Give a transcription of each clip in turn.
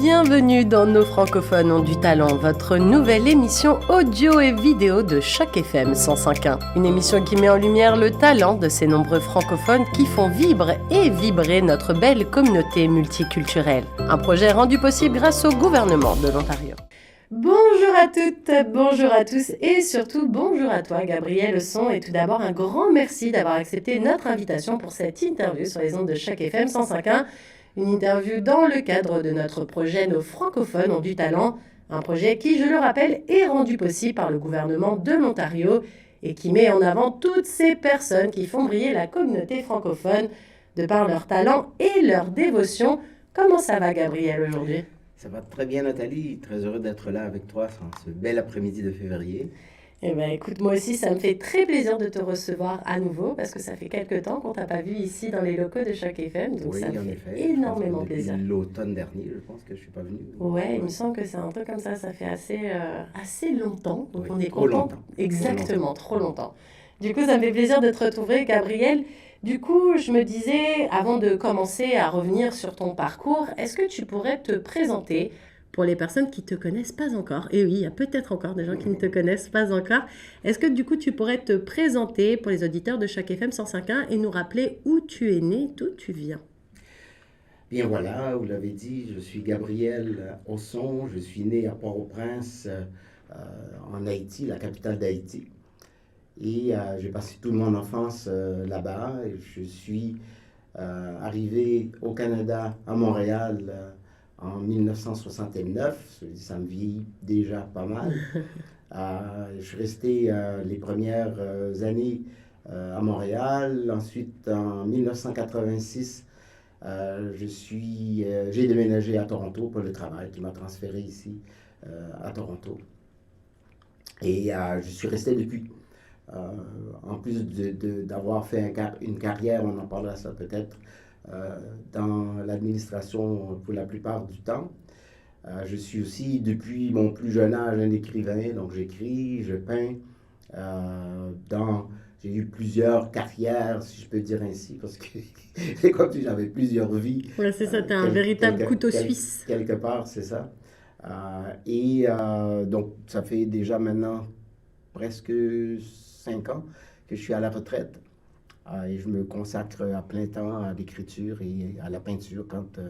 Bienvenue dans Nos francophones ont du talent, votre nouvelle émission audio et vidéo de Choc FM 105.1. Une émission qui met en lumière le talent de ces nombreux francophones qui font vibrer et vibrer notre belle communauté multiculturelle. Un projet rendu possible grâce au gouvernement de l'Ontario. Bonjour à toutes, bonjour à tous et surtout bonjour à toi Gabriel Leçon, et tout d'abord un grand merci d'avoir accepté notre invitation pour cette interview sur les ondes de Choc FM 105.1. Une interview dans le cadre de notre projet Nos francophones ont du talent, un projet qui, je le rappelle, est rendu possible par le gouvernement de l'Ontario et qui met en avant toutes ces personnes qui font briller la communauté francophone de par leur talent et leur dévotion. Comment ça va Gabriel aujourd'hui ? Ça va très bien Nathalie, très heureux d'être là avec toi ce bel après-midi de février. Eh bien écoute, moi aussi ça me fait très plaisir de te recevoir à nouveau parce que ça fait quelques temps qu'on t'a pas vu ici dans les locaux de Choc FM, donc oui, ça me fait effet, énormément plaisir. Depuis l'automne dernier, je pense que je suis pas venu. Ouais, il me semble que c'est un truc comme ça fait assez longtemps, donc oui, on est trop content. longtemps. Exactement, trop longtemps. Du coup, ça me fait plaisir de te retrouver Gabriel. Du coup, je me disais, avant de commencer à revenir sur ton parcours, est-ce que tu pourrais te présenter pour les personnes qui ne te connaissent pas encore? Et oui, il y a peut-être encore des gens qui ne te connaissent pas encore. Est-ce que du coup, tu pourrais te présenter pour les auditeurs de Choc FM 105.1 et nous rappeler où tu es né, d'où tu viens? Bien voilà, vous l'avez dit, je suis Gabriel Osson, je suis né à Port-au-Prince, en Haïti, la capitale d'Haïti. Et j'ai passé toute mon enfance là-bas. Et je suis arrivé au Canada, à Montréal, en 1969. Ça me vieillit déjà pas mal. Je suis resté les premières années à Montréal. Ensuite, en 1986, j'ai déménagé à Toronto pour le travail, qui m'a transféré ici à Toronto. Et je suis resté depuis. En plus d'avoir fait une carrière, on en parlera ça peut-être, dans l'administration pour la plupart du temps. Je suis aussi, depuis mon plus jeune âge, un écrivain, donc j'écris, je peins. J'ai eu plusieurs carrières, si je peux dire ainsi, parce que c'est comme si j'avais plusieurs vies. Ouais, c'est ça, tu as un véritable couteau suisse. Quelque part, c'est ça. Donc, ça fait déjà maintenant presque 5 ans que je suis à la retraite. Et je me consacre à plein temps à l'écriture et à la peinture quand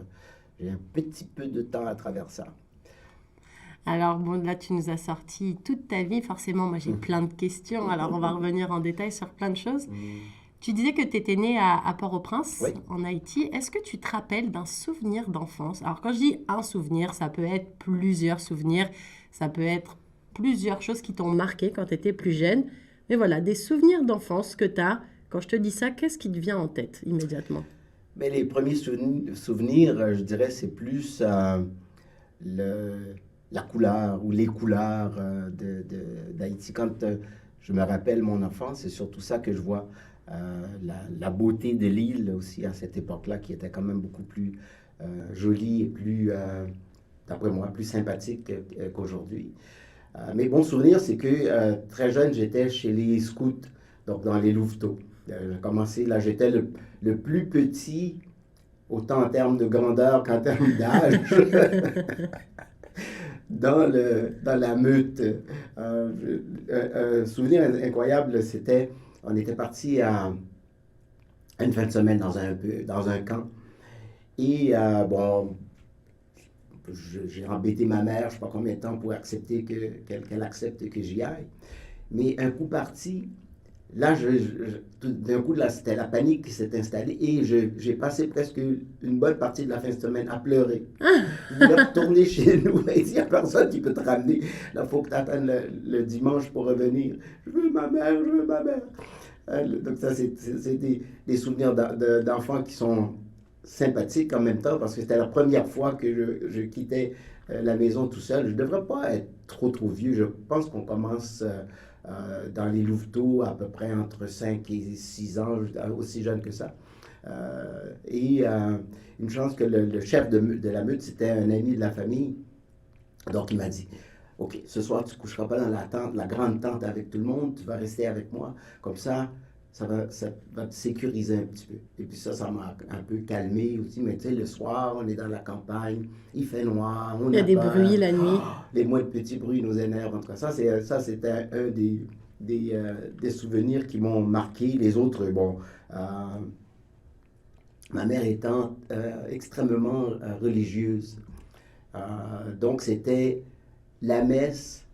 j'ai un petit peu de temps à travers ça. Alors, bon, là, tu nous as sorti toute ta vie. Forcément, moi, j'ai plein de questions. Alors, on va revenir en détail sur plein de choses. Tu disais que tu étais né à Port-au-Prince, oui, en Haïti. Est-ce que tu te rappelles d'un souvenir d'enfance? Alors, quand je dis un souvenir, ça peut être plusieurs souvenirs. Ça peut être plusieurs choses qui t'ont marqué quand tu étais plus jeune. Mais voilà, des souvenirs d'enfance que tu as. Quand je te dis ça, qu'est-ce qui te vient en tête immédiatement? Mais les premiers souvenirs, je dirais, c'est plus la couleur ou les couleurs d'Haïti. Quand je me rappelle mon enfance, c'est surtout ça que je vois. La beauté de l'île aussi à cette époque-là, qui était quand même beaucoup plus jolie et plus, d'après moi, plus sympathique qu'aujourd'hui. Mes bons souvenirs, c'est que très jeune, j'étais chez les scouts, donc dans les louveteaux. J'ai commencé, là, j'étais le plus petit, autant en termes de grandeur qu'en termes d'âge, dans la meute. Un souvenir incroyable, c'était, on était parti à une fin de semaine dans un camp. Et j'ai embêté ma mère, je ne sais pas combien de temps, pour accepter qu'elle accepte que j'y aille. Mais un coup parti, là, d'un coup, là, c'était la panique qui s'est installée et j'ai passé presque une bonne partie de la fin de semaine à pleurer. Je voulais retourner chez nous. Il n'y a personne qui peut te ramener. Là, il faut que tu attendes le dimanche pour revenir. Je veux ma mère, je veux ma mère. Donc ça, c'est des souvenirs d'enfants qui sont sympathiques en même temps parce que c'était la première fois que je quittais la maison tout seul. Je ne devrais pas être trop vieux. Je pense qu'on commence dans les louveteaux à peu près entre 5 et 6 ans, aussi jeune que ça. Une chance que le chef de la meute, c'était un ami de la famille. Donc il m'a dit, OK, ce soir tu ne coucheras pas dans la grande tente avec tout le monde, tu vas rester avec moi. Comme ça, ça va te sécuriser un petit peu. Et puis ça m'a un peu calmé aussi. Mais tu sais, le soir, on est dans la campagne, il fait noir, on Il y a a des peur. bruits la nuit. Les moindres petits bruits nous énervent. En tout cas, c'était un des souvenirs qui m'ont marqué. Les autres, bon, ma mère étant extrêmement religieuse. Donc, c'était la messe,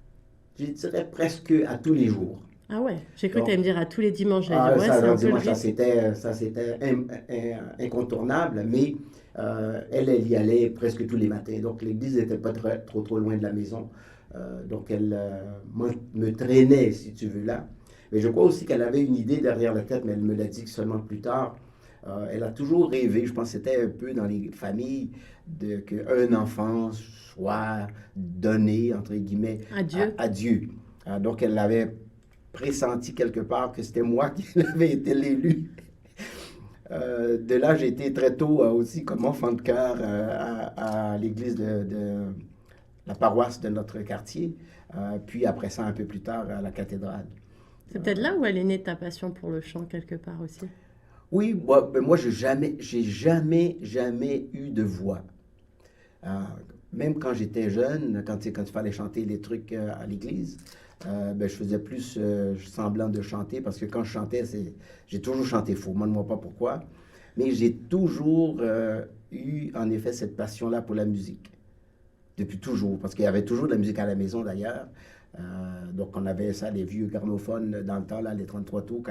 je dirais presque à tous les jours. Ah ouais, j'ai cru que tu allais Donc, me dire à tous les dimanches. J'allais dire, ouais, ça, c'est un alors, peu le dimanche, rythme. ça, c'était incontournable, mais elle y allait presque tous les matins. Donc, l'église n'était pas trop loin de la maison. Donc, elle me traînait, si tu veux, là. Mais je crois aussi qu'elle avait une idée derrière la tête, mais elle me l'a dit seulement plus tard. Elle a toujours rêvé, je pense que c'était un peu dans les familles, qu'un enfant soit donné, entre guillemets, Adieu. à Dieu. Donc, elle l'avait pressenti quelque part que c'était moi qui avait été l'élu. De là, j'ai été très tôt aussi comme enfant de chœur à l'église de la paroisse de notre quartier, puis après ça, un peu plus tard, à la cathédrale. C'est peut-être là où elle est née ta passion pour le chant, quelque part aussi. Oui, moi j'ai jamais eu de voix. Euh, Même quand j'étais jeune, quand il fallait chanter les trucs à l'église, ben, je faisais plus semblant de chanter parce que quand je chantais, j'ai toujours chanté faux. Moi, demande pas pourquoi. Mais j'ai toujours eu, en effet, cette passion-là pour la musique. Depuis toujours. Parce qu'il y avait toujours de la musique à la maison, d'ailleurs. Donc, on avait ça, les vieux gramophones dans le temps, là, les 33 tours,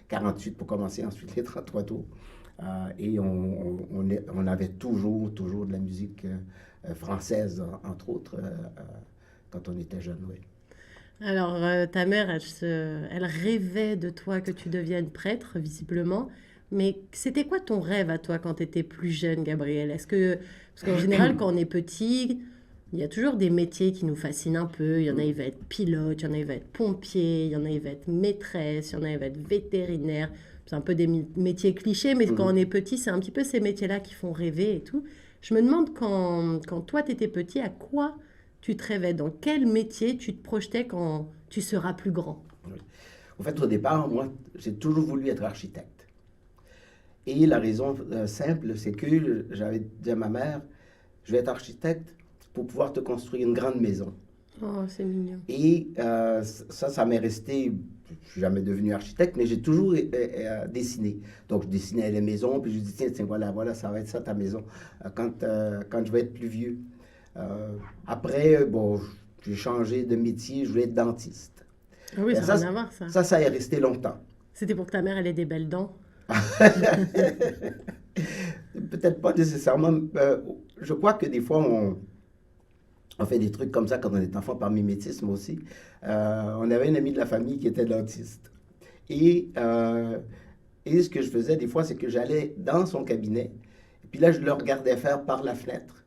48 pour commencer, ensuite les 33 tours. Et on avait toujours de la musique française, entre autres, quand on était jeune, oui. Alors, ta mère, elle rêvait de toi que tu deviennes prêtre, visiblement. Mais c'était quoi ton rêve à toi quand tu étais plus jeune, Gabriel? Parce qu'en général, quand on est petit, il y a toujours des métiers qui nous fascinent un peu. Il y en a, il va être pilote, il y en a, il va être pompier, il y en a, il va être maîtresse, il y en a, il va être vétérinaire. C'est un peu des métiers clichés, mais quand on est petit, c'est un petit peu ces métiers-là qui font rêver et tout. Je me demande quand toi, tu étais petit, à quoi tu te rêvais? Dans quel métier tu te projetais quand tu seras plus grand? Oui. En fait, au départ, moi, j'ai toujours voulu être architecte. Et la raison simple, c'est que j'avais dit à ma mère, je vais être architecte pour pouvoir te construire une grande maison. Oh, c'est mignon. Et ça m'est resté, je ne suis jamais devenu architecte, mais j'ai toujours dessiné. Donc, je dessinais les maisons, puis je disais, tiens, voilà, ça va être ça ta maison, quand je vais être plus vieux. Après, bon, j'ai changé de métier, je voulais être dentiste. Ah oui, Ben, ça n'a rien à voir, ça. Ça est resté longtemps. C'était pour que ta mère, elle ait des belles dents. Peut-être pas nécessairement. Je crois que des fois, on fait des trucs comme ça quand on est enfant par mimétisme aussi. On avait un ami de la famille qui était dentiste. Et ce que je faisais des fois, c'est que j'allais dans son cabinet. Et puis là, je le regardais faire par la fenêtre.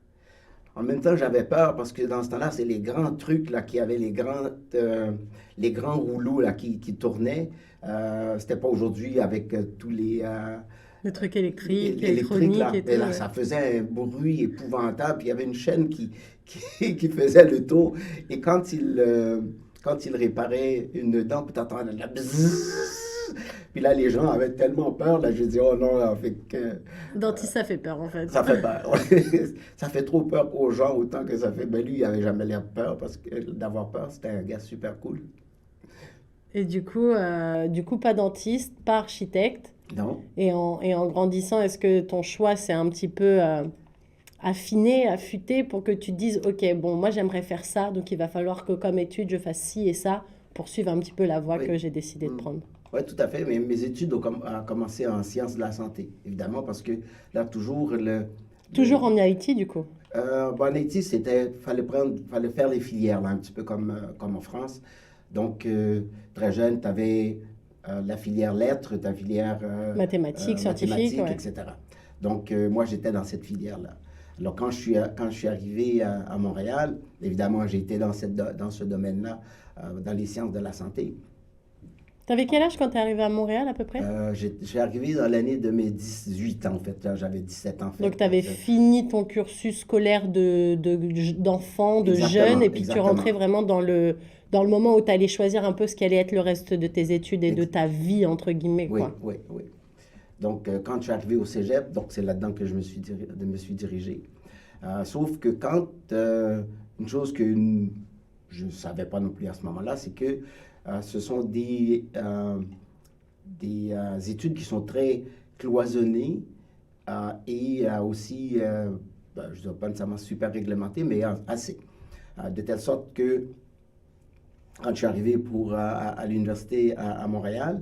En même temps, j'avais peur parce que dans ce temps-là, c'est les grands trucs là, qui avaient les grands rouleaux là, qui tournaient. C'était pas aujourd'hui avec tous Les trucs électriques, l'électrique là. électroniques et tout. Et là, Ouais. ça faisait un bruit épouvantable. Puis il y avait une chaîne qui faisait le tour. Et quand il réparait une dent, puis t'entendais la bzzz. Puis là, les gens avaient tellement peur. Là, je dis, oh non, là, fait que. Dentiste, ça fait peur, en fait. Ça fait peur. Ça fait trop peur aux gens autant que ça fait. Ben lui, il avait jamais l'air de peur parce que d'avoir peur, c'était un gars super cool. Et du coup, pas dentiste, pas architecte. Non? Et en grandissant, est-ce que ton choix s'est un petit peu affiné, affûté pour que tu te dises, OK, bon, moi j'aimerais faire ça, donc il va falloir que comme étude, je fasse ci et ça pour suivre un petit peu la voie Oui. que j'ai décidé de prendre. Oui, tout à fait. Mais mes études ont commencé en sciences de la santé, évidemment, parce que là, toujours Toujours en Haïti, du coup. en Haïti, fallait faire les filières, là, un petit peu comme en France. Donc, très jeune, tu avais la filière lettres, ta filière Mathématiques, scientifiques, ouais. etc. Donc, moi, j'étais dans cette filière-là. Alors, quand je suis arrivé à Montréal, évidemment, j'ai été dans ce domaine-là, dans les sciences de la santé. T'avais quel âge quand t'es arrivé à Montréal à peu près? J'ai arrivé dans l'année de mes 18 ans, en fait. Là, j'avais 17 ans, en Donc fait. t'avais fini ton cursus scolaire d'enfant, de jeune, Exactement, et puis tu rentrais exactement. vraiment dans le moment où tu allais choisir un peu ce qui allait être le reste de tes études et de Ex- ta vie, entre guillemets, oui, quoi. oui, oui. Donc, quand je suis arrivé au cégep, donc c'est là-dedans que me suis dirigé. Sauf que une chose je ne savais pas non plus à ce moment-là, c'est que ce sont des études qui sont très cloisonnées et aussi, je ne dirais pas nécessairement super réglementées, mais assez. De telle sorte que quand je suis arrivé à l'université à Montréal,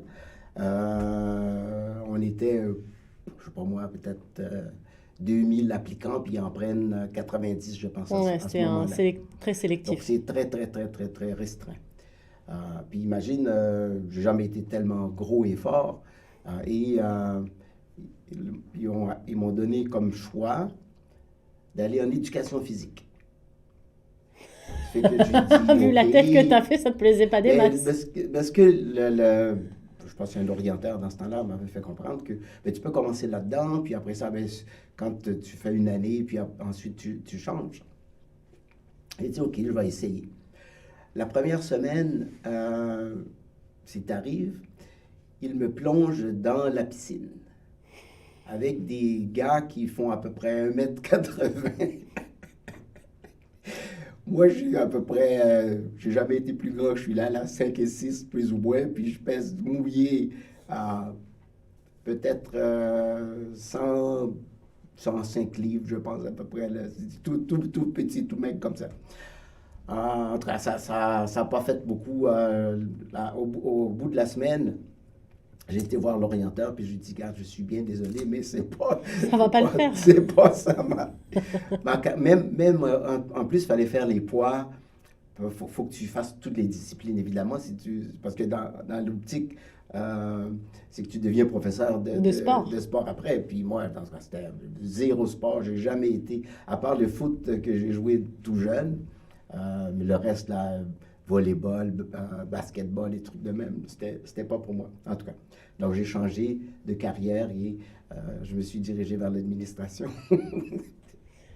on était, je ne sais pas moi, peut-être 2000 applicants, puis ils en prennent 90, je pense, Ouais, à ce c'était moment-là. très Donc, sélectif. c'est très, très, très, très, très restreint. Puis imagine, j'ai jamais été tellement gros et fort. Et ils m'ont donné comme choix d'aller en éducation physique. Ça fait que j'ai dit, Vu OK. la tête que t'as fait, ça te plaisait pas des Ben, masses. parce que je pense qu'un orienteur dans ce temps-là m'avait fait comprendre que ben, tu peux commencer là-dedans, puis après ça, ben, quand tu fais une année, puis ensuite tu changes. J'ai dit, OK, je vais essayer. La première semaine, si tu arrives, il me plonge dans la piscine avec des gars qui font à peu près 1,80 m. Moi, j'ai à peu près, j'ai jamais été plus grand, je suis là, 5 et 6 plus ou moins, puis je pèse mouillé à peut-être 105 livres, je pense à peu près, là. C'est tout petit, tout mec comme ça. En tout cas, ça a pas fait beaucoup. Au bout de la semaine, j'ai été voir l'orienteur, puis je lui ai dit, regarde, je suis bien désolé, mais Ça va pas le faire. c'est pas ça. Même en plus, il fallait faire les poids. Faut que tu fasses toutes les disciplines, évidemment, parce que dans l'optique, c'est que tu deviens professeur De sport. de sport après. Puis moi, dans ce cas, c'était zéro sport. J'ai jamais été, à part le foot que j'ai joué tout jeune, mais le reste, là, volleyball, basketball, les trucs de même, c'était pas pour moi, en tout cas. Donc, j'ai changé de carrière et je me suis dirigé vers l'administration.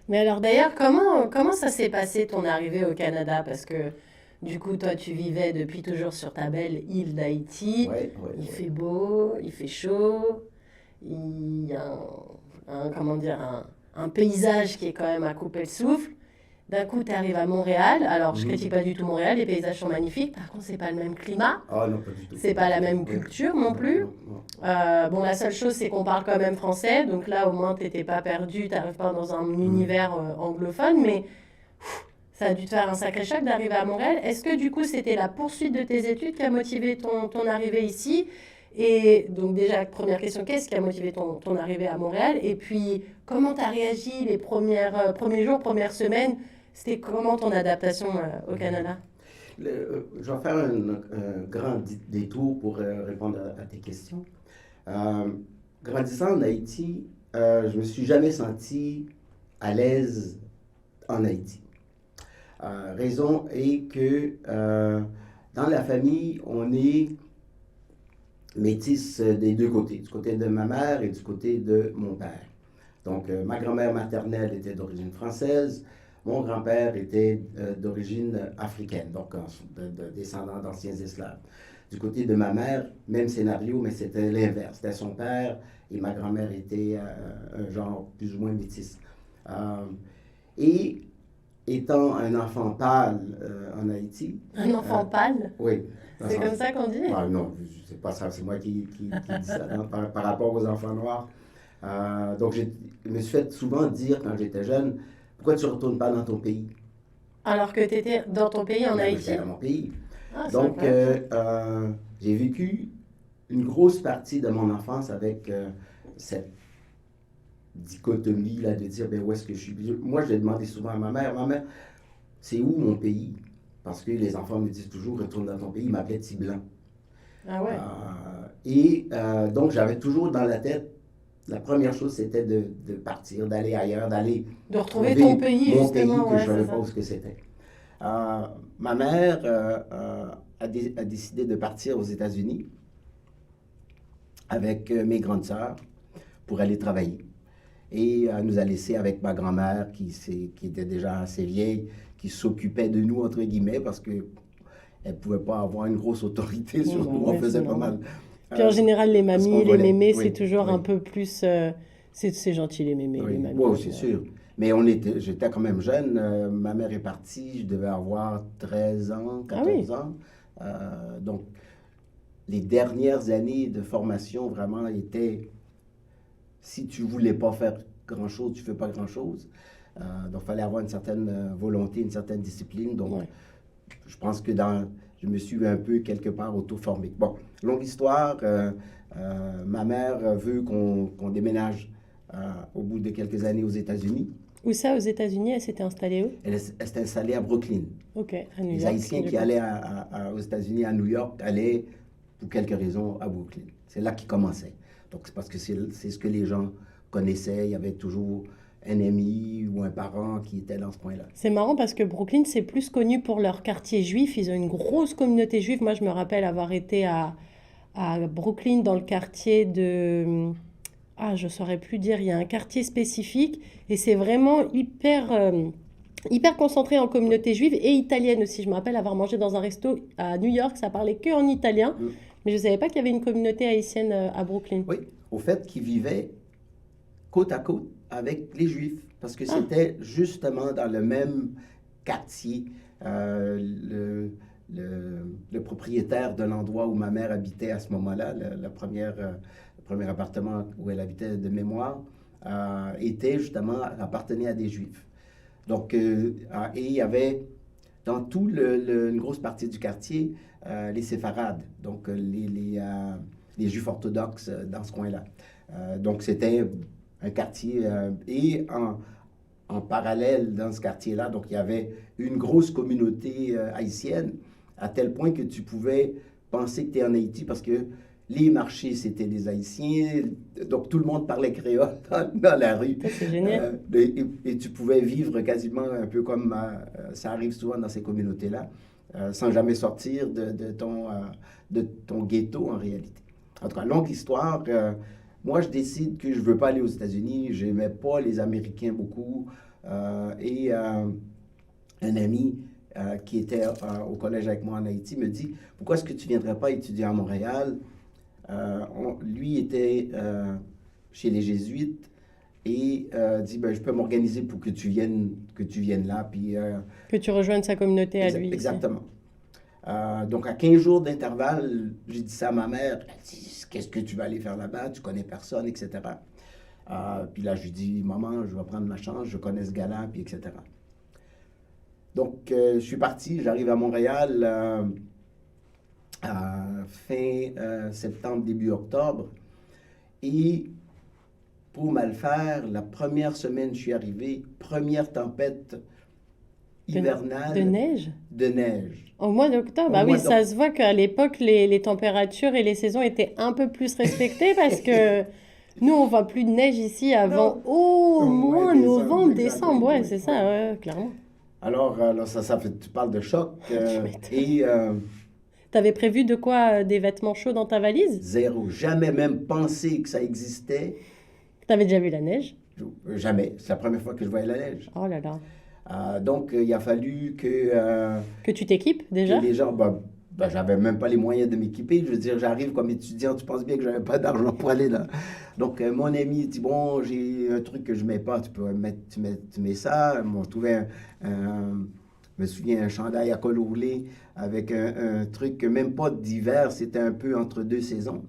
Mais alors d'ailleurs, comment ça s'est passé ton arrivée au Canada? Parce que du coup, toi, tu vivais depuis toujours sur ta belle île d'Haïti. Oui, oui, Il oui. fait beau, il fait chaud, il y a comment dire, un paysage qui est quand même à couper le souffle. D'un coup, tu arrives à Montréal. Alors, je critique pas du tout Montréal, les paysages sont magnifiques. Par contre, c'est pas le même climat, Ah non, pas du tout, c'est pas pas du la tout. même Oui. culture non Non, plus. non, non. Bon, la seule chose, c'est qu'on parle quand même français. Donc là, au moins, t'étais pas perdu, t'arrives pas dans un Mm. univers anglophone. Mais ça a dû te faire un sacré choc d'arriver à Montréal. Est-ce que du coup, c'était la poursuite de tes études qui a motivé ton arrivée ici? Et donc déjà, première question, qu'est-ce qui a motivé ton arrivée à Montréal? Et puis, comment tu as réagi les premiers jours, premières semaines? C'était comment ton adaptation au Canada? Je vais faire un grand détour pour répondre à tes questions. Euh, Grandissant en Haïti, je me suis jamais senti à l'aise en Haïti. Raison est que dans la famille, on est métis des deux côtés, du côté de ma mère et du côté de mon père. Donc, ma grand-mère maternelle était d'origine française, mon grand-père était d'origine africaine, donc descendant d'anciens esclaves. Du côté de ma mère, même scénario, mais c'était l'inverse. C'était son père et ma grand-mère était un genre plus ou moins métis. Euh, et étant un enfant pâle en Haïti, Un euh, enfant pâle? oui, dans le C'est sens, comme ça qu'on dit? non, c'est pas ça, c'est moi qui dis ça hein, par rapport aux enfants noirs. Donc, je me suis fait souvent dire quand j'étais jeune, pourquoi tu ne retournes pas dans ton pays? Alors que tu étais dans ton pays en Ben, moi, j'étais Haïti? dans mon pays. Ah, c'est Donc, incroyable ça. j'ai vécu une grosse partie de mon enfance avec cette dichotomie là de dire, ben, où est-ce que je suis? Moi, je l'ai demandé souvent à ma mère, c'est où mon pays? Parce que les enfants me disent toujours, retourne dans ton pays. Ils m'appelaient Petit Blanc. Ah ouais. Donc, j'avais toujours dans la tête, la première chose, c'était de partir, d'aller ailleurs, d'aller De retrouver ton trouver pays, mon pays justement, que ouais, je ne c'est savais pas ça. où ce que c'était. Ma mère a décidé de partir aux États-Unis avec mes grandes sœurs pour aller travailler. Et nous a laissé avec ma grand-mère qui était déjà assez vieille, qui s'occupait de nous, entre guillemets, parce qu'elle ne pouvait pas avoir une grosse autorité sur nous. On faisait pas mal. Puis en général, les mamies, les mémés, c'est toujours un peu plus... c'est gentil, les mémés, les mamies. Oui, c'est sûr. Mais j'étais quand même jeune. Ma mère est partie, je devais avoir 13 ans, 14 ans. Donc, les dernières années de formation, vraiment, étaient... Si tu ne voulais pas faire grand-chose, tu ne fais pas grand-chose. Donc, il fallait avoir une certaine volonté, une certaine discipline. Donc, je pense que je me suis un peu, quelque part, auto-formé. Bon, longue histoire. Ma mère veut qu'on déménage au bout de quelques années aux États-Unis. Où ça, aux États-Unis? Elle s'était installée où? Elle s'était installée à Brooklyn. OK, à New York. Les Haïtiens qui allaient aux États-Unis, à New York, allaient, pour quelques raisons, à Brooklyn. C'est là qu'ils commençaient. Donc, c'est parce que c'est ce que les gens connaissaient. Il y avait toujours un ami ou un parent qui était dans ce coin-là. C'est marrant parce que Brooklyn, c'est plus connu pour leur quartier juif. Ils ont une grosse communauté juive. Moi, je me rappelle avoir été à Brooklyn, dans le quartier de... je ne saurais plus dire. Il y a un quartier spécifique et c'est vraiment hyper concentré en communauté juive et italienne aussi. Je me rappelle avoir mangé dans un resto à New York. Ça parlait que en italien. Mais je ne savais pas qu'il y avait une communauté haïtienne à Brooklyn. Oui, au fait qu'ils vivaient côte à côte avec les Juifs, parce que c'était justement dans le même quartier. Le propriétaire de l'endroit où ma mère habitait à ce moment-là, le premier appartement où elle habitait de mémoire, appartenait à des Juifs. Donc, et il y avait dans une grosse partie du quartier, les séfarades, donc les Juifs orthodoxes dans ce coin-là. Donc, c'était un quartier, et en parallèle dans ce quartier-là, donc il y avait une grosse communauté haïtienne, à tel point que tu pouvais penser que tu es en Haïti parce que les marchés, c'était des Haïtiens, donc tout le monde parlait créole dans la rue. C'est génial. Et tu pouvais vivre quasiment un peu comme ça arrive souvent dans ces communautés-là, sans jamais sortir de ton ghetto en réalité. En tout cas, longue histoire. Moi, je décide que je ne veux pas aller aux États-Unis. Je n'aimais pas les Américains beaucoup. Et un ami qui était au collège avec moi en Haïti me dit « Pourquoi est-ce que tu ne viendrais pas étudier à Montréal? » Lui était chez les Jésuites et dit je peux m'organiser pour que tu viennes là. Puis, que tu rejoignes sa communauté à lui. Exactement. Donc, à 15 jours d'intervalle, j'ai dit ça à ma mère. Elle dit qu'est-ce que tu vas aller faire là-bas? Tu connais personne, etc. Puis là, je lui dis maman, je vais prendre ma chance, je connais ce gars-là, puis etc. Donc, je suis parti, j'arrive à Montréal fin septembre, début octobre. Et pour mal faire, la première semaine, je suis arrivé, première tempête hivernale. De neige? De neige. Au mois d'octobre? Ah oui, ça se voit qu'à l'époque, les températures et les saisons étaient un peu plus respectées parce que nous, on ne voit plus de neige ici avant au moins novembre, décembre. Ouais, c'est ça, ouais, clairement. Alors ça fait, tu parles de choc. Et... T'avais prévu de quoi? Des vêtements chauds dans ta valise? Zéro. Jamais même pensé que ça existait. T'avais déjà vu la neige? Jamais. C'est la première fois que je voyais la neige. Oh là là. Donc, il a fallu que... que tu t'équipes déjà? Que les gens... j'avais même pas les moyens de m'équiper. Je veux dire, j'arrive comme étudiant, tu penses bien que j'avais pas d'argent pour aller là. Donc, mon ami dit, bon, j'ai un truc que je mets pas, tu peux mettre, tu mets ça. On trouvait je me souviens, un chandail à col roulé avec un truc même pas d'hiver, c'était un peu entre deux saisons.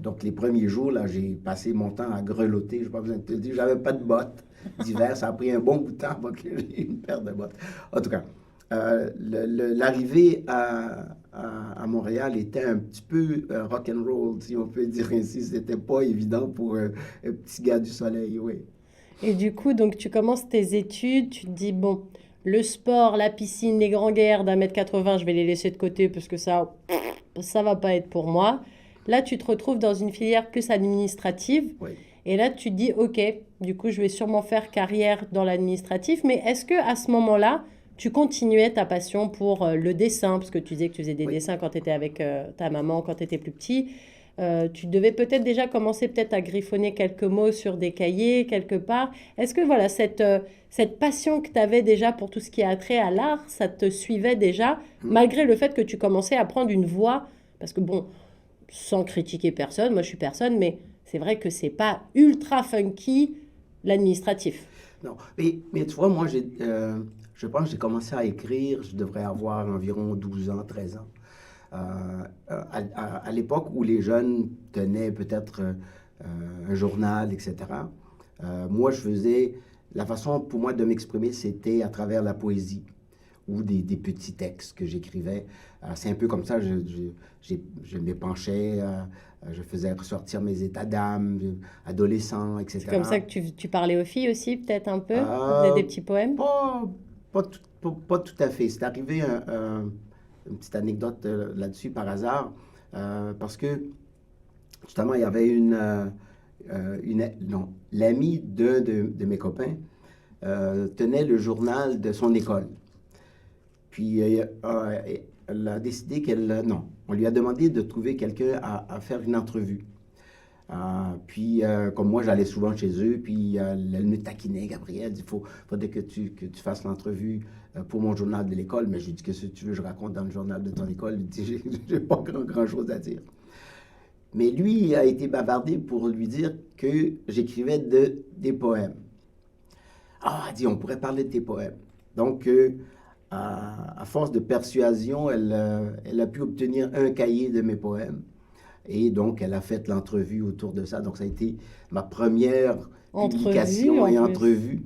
Donc, les premiers jours, là, j'ai passé mon temps à grelotter. Je n'ai pas besoin de te dire, j'avais pas de bottes d'hiver. Ça a pris un bon bout de temps pour que j'ai une paire de bottes. En tout cas, l'arrivée à Montréal était un petit peu rock'n'roll, si on peut dire ainsi. C'était pas évident pour un petit gars du soleil, oui. Et du coup, donc, tu commences tes études, tu te dis, bon, le sport, la piscine, les grands gaillards d'1m80, je vais les laisser de côté parce que ça va pas être pour moi. Là, tu te retrouves dans une filière plus administrative. Oui. Et là, tu te dis, OK, du coup, je vais sûrement faire carrière dans l'administratif. Mais est-ce qu'à ce moment-là, tu continuais ta passion pour le dessin, parce que tu disais que tu faisais des Oui. dessins quand tu étais avec ta maman, quand tu étais plus petit. Tu devais peut-être déjà commencer peut-être à griffonner quelques mots sur des cahiers quelque part. Est-ce que voilà, cette passion que tu avais déjà pour tout ce qui a trait à l'art, ça te suivait déjà, Hmm. malgré le fait que tu commençais à prendre une voie, parce que bon, sans critiquer personne, moi je suis personne, mais c'est vrai que c'est pas ultra funky l'administratif. Non, mais tu vois, moi, je pense que j'ai commencé à écrire, je devrais avoir environ 12 ans, 13 ans. À l'époque où les jeunes tenaient peut-être un journal, etc., moi, la façon pour moi de m'exprimer, c'était à travers la poésie ou des petits textes que j'écrivais. C'est un peu comme ça, je m'épanchais, je faisais ressortir mes états d'âme, adolescent, C'est comme ça etc. que tu parlais aux filles aussi, peut-être un peu? Tu faisais Euh, des petits poèmes? pas, pas tout à fait. C'est arrivé une petite anecdote là-dessus par hasard, parce que justement, il y avait non, l'ami d'un de mes copains tenait le journal de son école. Puis elle a décidé non, on lui a demandé de trouver quelqu'un à faire une entrevue. Comme moi, j'allais souvent chez eux, puis elle me taquinait, Gabriel, il faudrait que tu fasses l'entrevue pour mon journal de l'école. Mais je lui dis, qu'est-ce que tu veux que je raconte dans le journal de ton école? Il dit, j'ai pas grand-chose à dire. Mais lui a été bavardé pour lui dire que j'écrivais des poèmes. Ah, elle dit, on pourrait parler de tes poèmes. Donc, à force de persuasion, elle a pu obtenir un cahier de mes poèmes. Et donc, elle a fait l'entrevue autour de ça. Donc, ça a été ma première Entrevue publication en et plus. entrevue.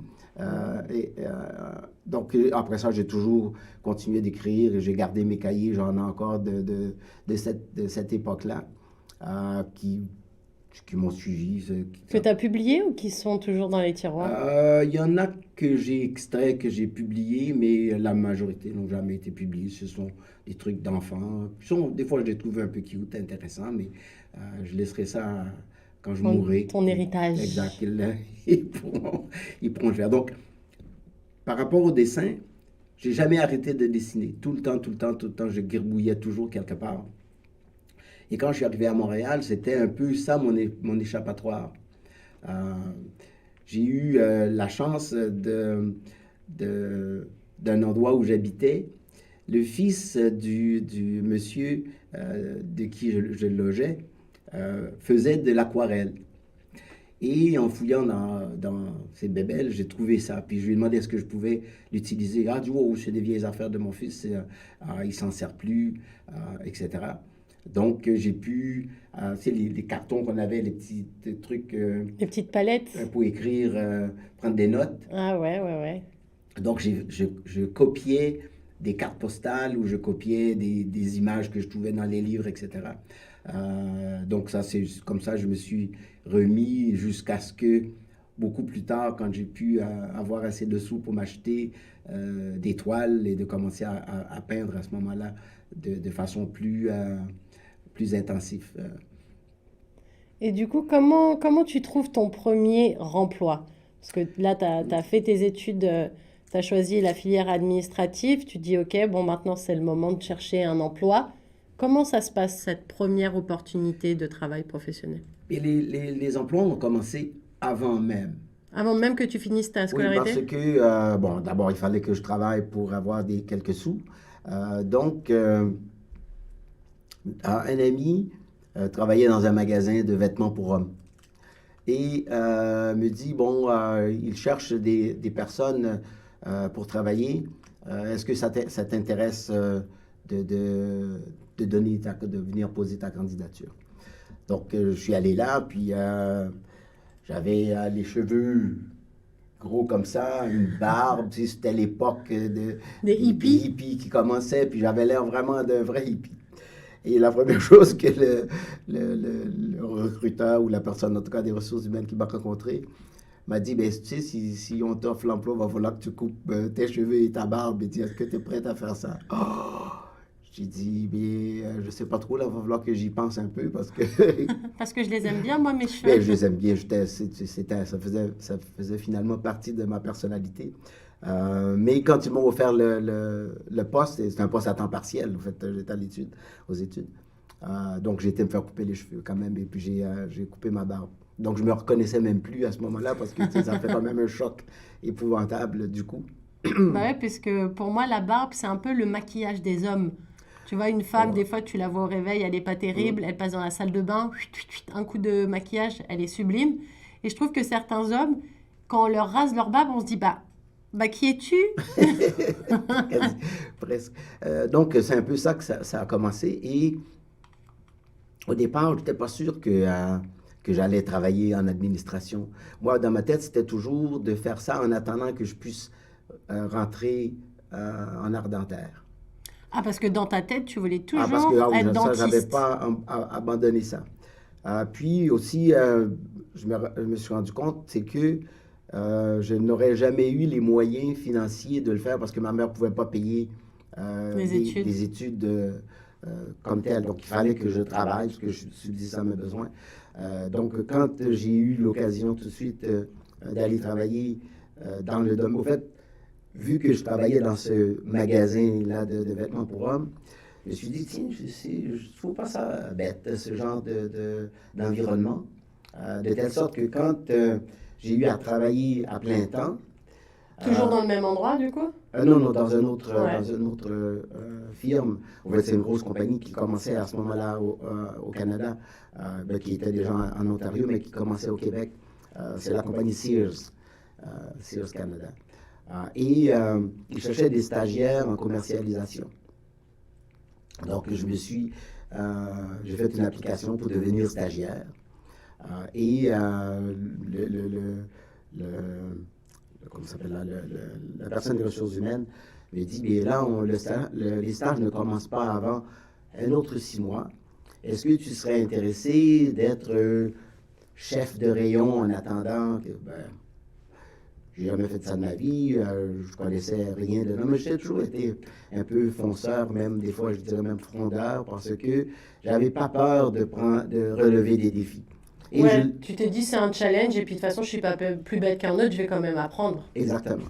Donc, après ça, j'ai toujours continué d'écrire et j'ai gardé mes cahiers. J'en ai encore de cette époque-là qui, qui m'ont suivi. Que tu as publié ou qui sont toujours dans les tiroirs? Il y en a que j'ai extraits, que j'ai publiés, mais la majorité n'ont jamais été publiés. Ce sont des trucs d'enfants. Des fois, je les trouve un peu cute, intéressants, mais je laisserai ça quand je mourrai. Ton Exact. héritage. Ils pourront le faire. Donc, par rapport au dessin, j'ai jamais arrêté de dessiner. Tout le temps, tout le temps, tout le temps, je gribouillais toujours quelque part. Et quand je suis arrivé à Montréal, c'était un peu ça mon échappatoire. Euh, j'ai eu la chance d'un endroit où j'habitais. Le fils du monsieur de qui je logeais faisait de l'aquarelle. Et en fouillant dans ses bébelles, j'ai trouvé ça. Puis je lui ai demandé est-ce que je pouvais l'utiliser. Ah, du wow, c'est des vieilles affaires de mon fils, il s'en sert plus, etc. Donc j'ai pu, tu sais, les cartons qu'on avait, les petits trucs Les petites palettes. pour écrire, prendre des notes. Ah ouais, ouais, ouais. Donc je copiais des cartes postales ou je copiais des images que je trouvais dans les livres, etc. Donc ça, c'est comme ça que je me suis remis jusqu'à ce que beaucoup plus tard, quand j'ai pu avoir assez de sous pour m'acheter des toiles et de commencer à peindre à ce moment-là de façon plus intensive. Et du coup, comment tu trouves ton premier remploi? Parce que là, tu as fait tes études, tu as choisi la filière administrative, tu dis, OK, bon, maintenant c'est le moment de chercher un emploi. Comment ça se passe, cette première opportunité de travail professionnel? Et les emplois ont commencé avant même. Avant même que tu finisses ta Oui, parce scolarité? que, bon, d'abord, il fallait que je travaille pour avoir quelques sous. Donc, un ami travaillait dans un magasin de vêtements pour hommes. Et me dit, bon, il cherche des personnes pour travailler. Est-ce que ça t'intéresse de, de, de venir poser ta candidature? Donc, je suis allé là, puis j'avais les cheveux gros comme ça, une barbe, tu sais, c'était l'époque Des des hippies? hippies qui commençaient, puis j'avais l'air vraiment d'un vrai hippie. Et la première chose que le recruteur ou la personne, en tout cas des ressources humaines qui m'a rencontré, m'a dit, ben, tu sais, si on t'offre l'emploi, il va falloir que tu coupes tes cheveux et ta barbe, et dis, est-ce que tu es prête à faire ça? Oh! J'ai dit, mais je sais pas trop, là, il va falloir que j'y pense un peu, parce que Parce que je les aime bien, moi, mes ben, cheveux. je les aime bien, ça faisait finalement partie de ma personnalité. Mais quand ils m'ont offert le poste, et c'est un poste à temps partiel, en fait, j'étais aux études. Donc j'ai été me faire couper les cheveux quand même, et puis j'ai coupé ma barbe. Donc je me reconnaissais même plus à ce moment-là, parce que tu sais, ça fait quand même un choc épouvantable du coup. Bah ouais, puisque pour moi, la barbe, c'est un peu le maquillage des hommes. Tu vois, une femme, Ouais. des fois, tu la vois au réveil, elle est pas terrible, elle passe dans la salle de bain, un coup de maquillage, elle est sublime. Et je trouve que certains hommes, quand on leur rase leur barbe, on se dit, bah qui es-tu? Quasi, presque. Donc c'est un peu ça que ça a commencé. Et au départ, je n'étais pas sûr que j'allais travailler en administration. Moi, dans ma tête, c'était toujours de faire ça en attendant que je puisse rentrer en art dentaire. Ah, parce que dans ta tête, tu voulais Ah, parce que toujours ah oui, être ça, j'avais dentiste. pas abandonné ça. Puis aussi, je me suis rendu compte, c'est que je n'aurais jamais eu les moyens financiers de le faire parce que ma mère ne pouvait pas payer Les études. les études comme telles. Donc, il fallait que je travaille parce que je subsiste à mes besoins. Donc, quand j'ai eu l'occasion tout de suite d'aller travailler dans le domaine, au fait, vu que je travaillais dans ce magasin-là de vêtements pour hommes, je me suis dit, tiens, je ne trouve pas ça bête, ce genre d'environnement, de telle sorte que quand j'ai eu à travailler à plein temps, Toujours euh, dans le même endroit, du coup? non, non, dans Ouais. une autre firme, en fait, c'est une grosse compagnie qui commençait à ce moment-là au Canada, ben, qui était déjà en Ontario, mais qui commençait au Québec. C'est la compagnie Sears, Sears Canada. Et ils cherchaient des stagiaires en commercialisation. Donc, j'ai fait une application pour devenir stagiaire. Et le- comment ça s'appelle là, la personne des ressources humaines me dit, bien là, les stages ne commencent pas avant un autre 6 mois. Est-ce que tu serais intéressé d'être chef de rayon en attendant que, ben, j'ai jamais fait ça de ma vie, je connaissais rien de... Non, mais j'ai toujours été un peu fonceur, même des fois je dirais même frondeur, parce que j'avais pas peur de relever des défis. Et je... Ouais, tu t'es dit c'est un challenge et puis de toute façon je suis pas plus bête qu'un autre, je vais quand même apprendre. Exactement.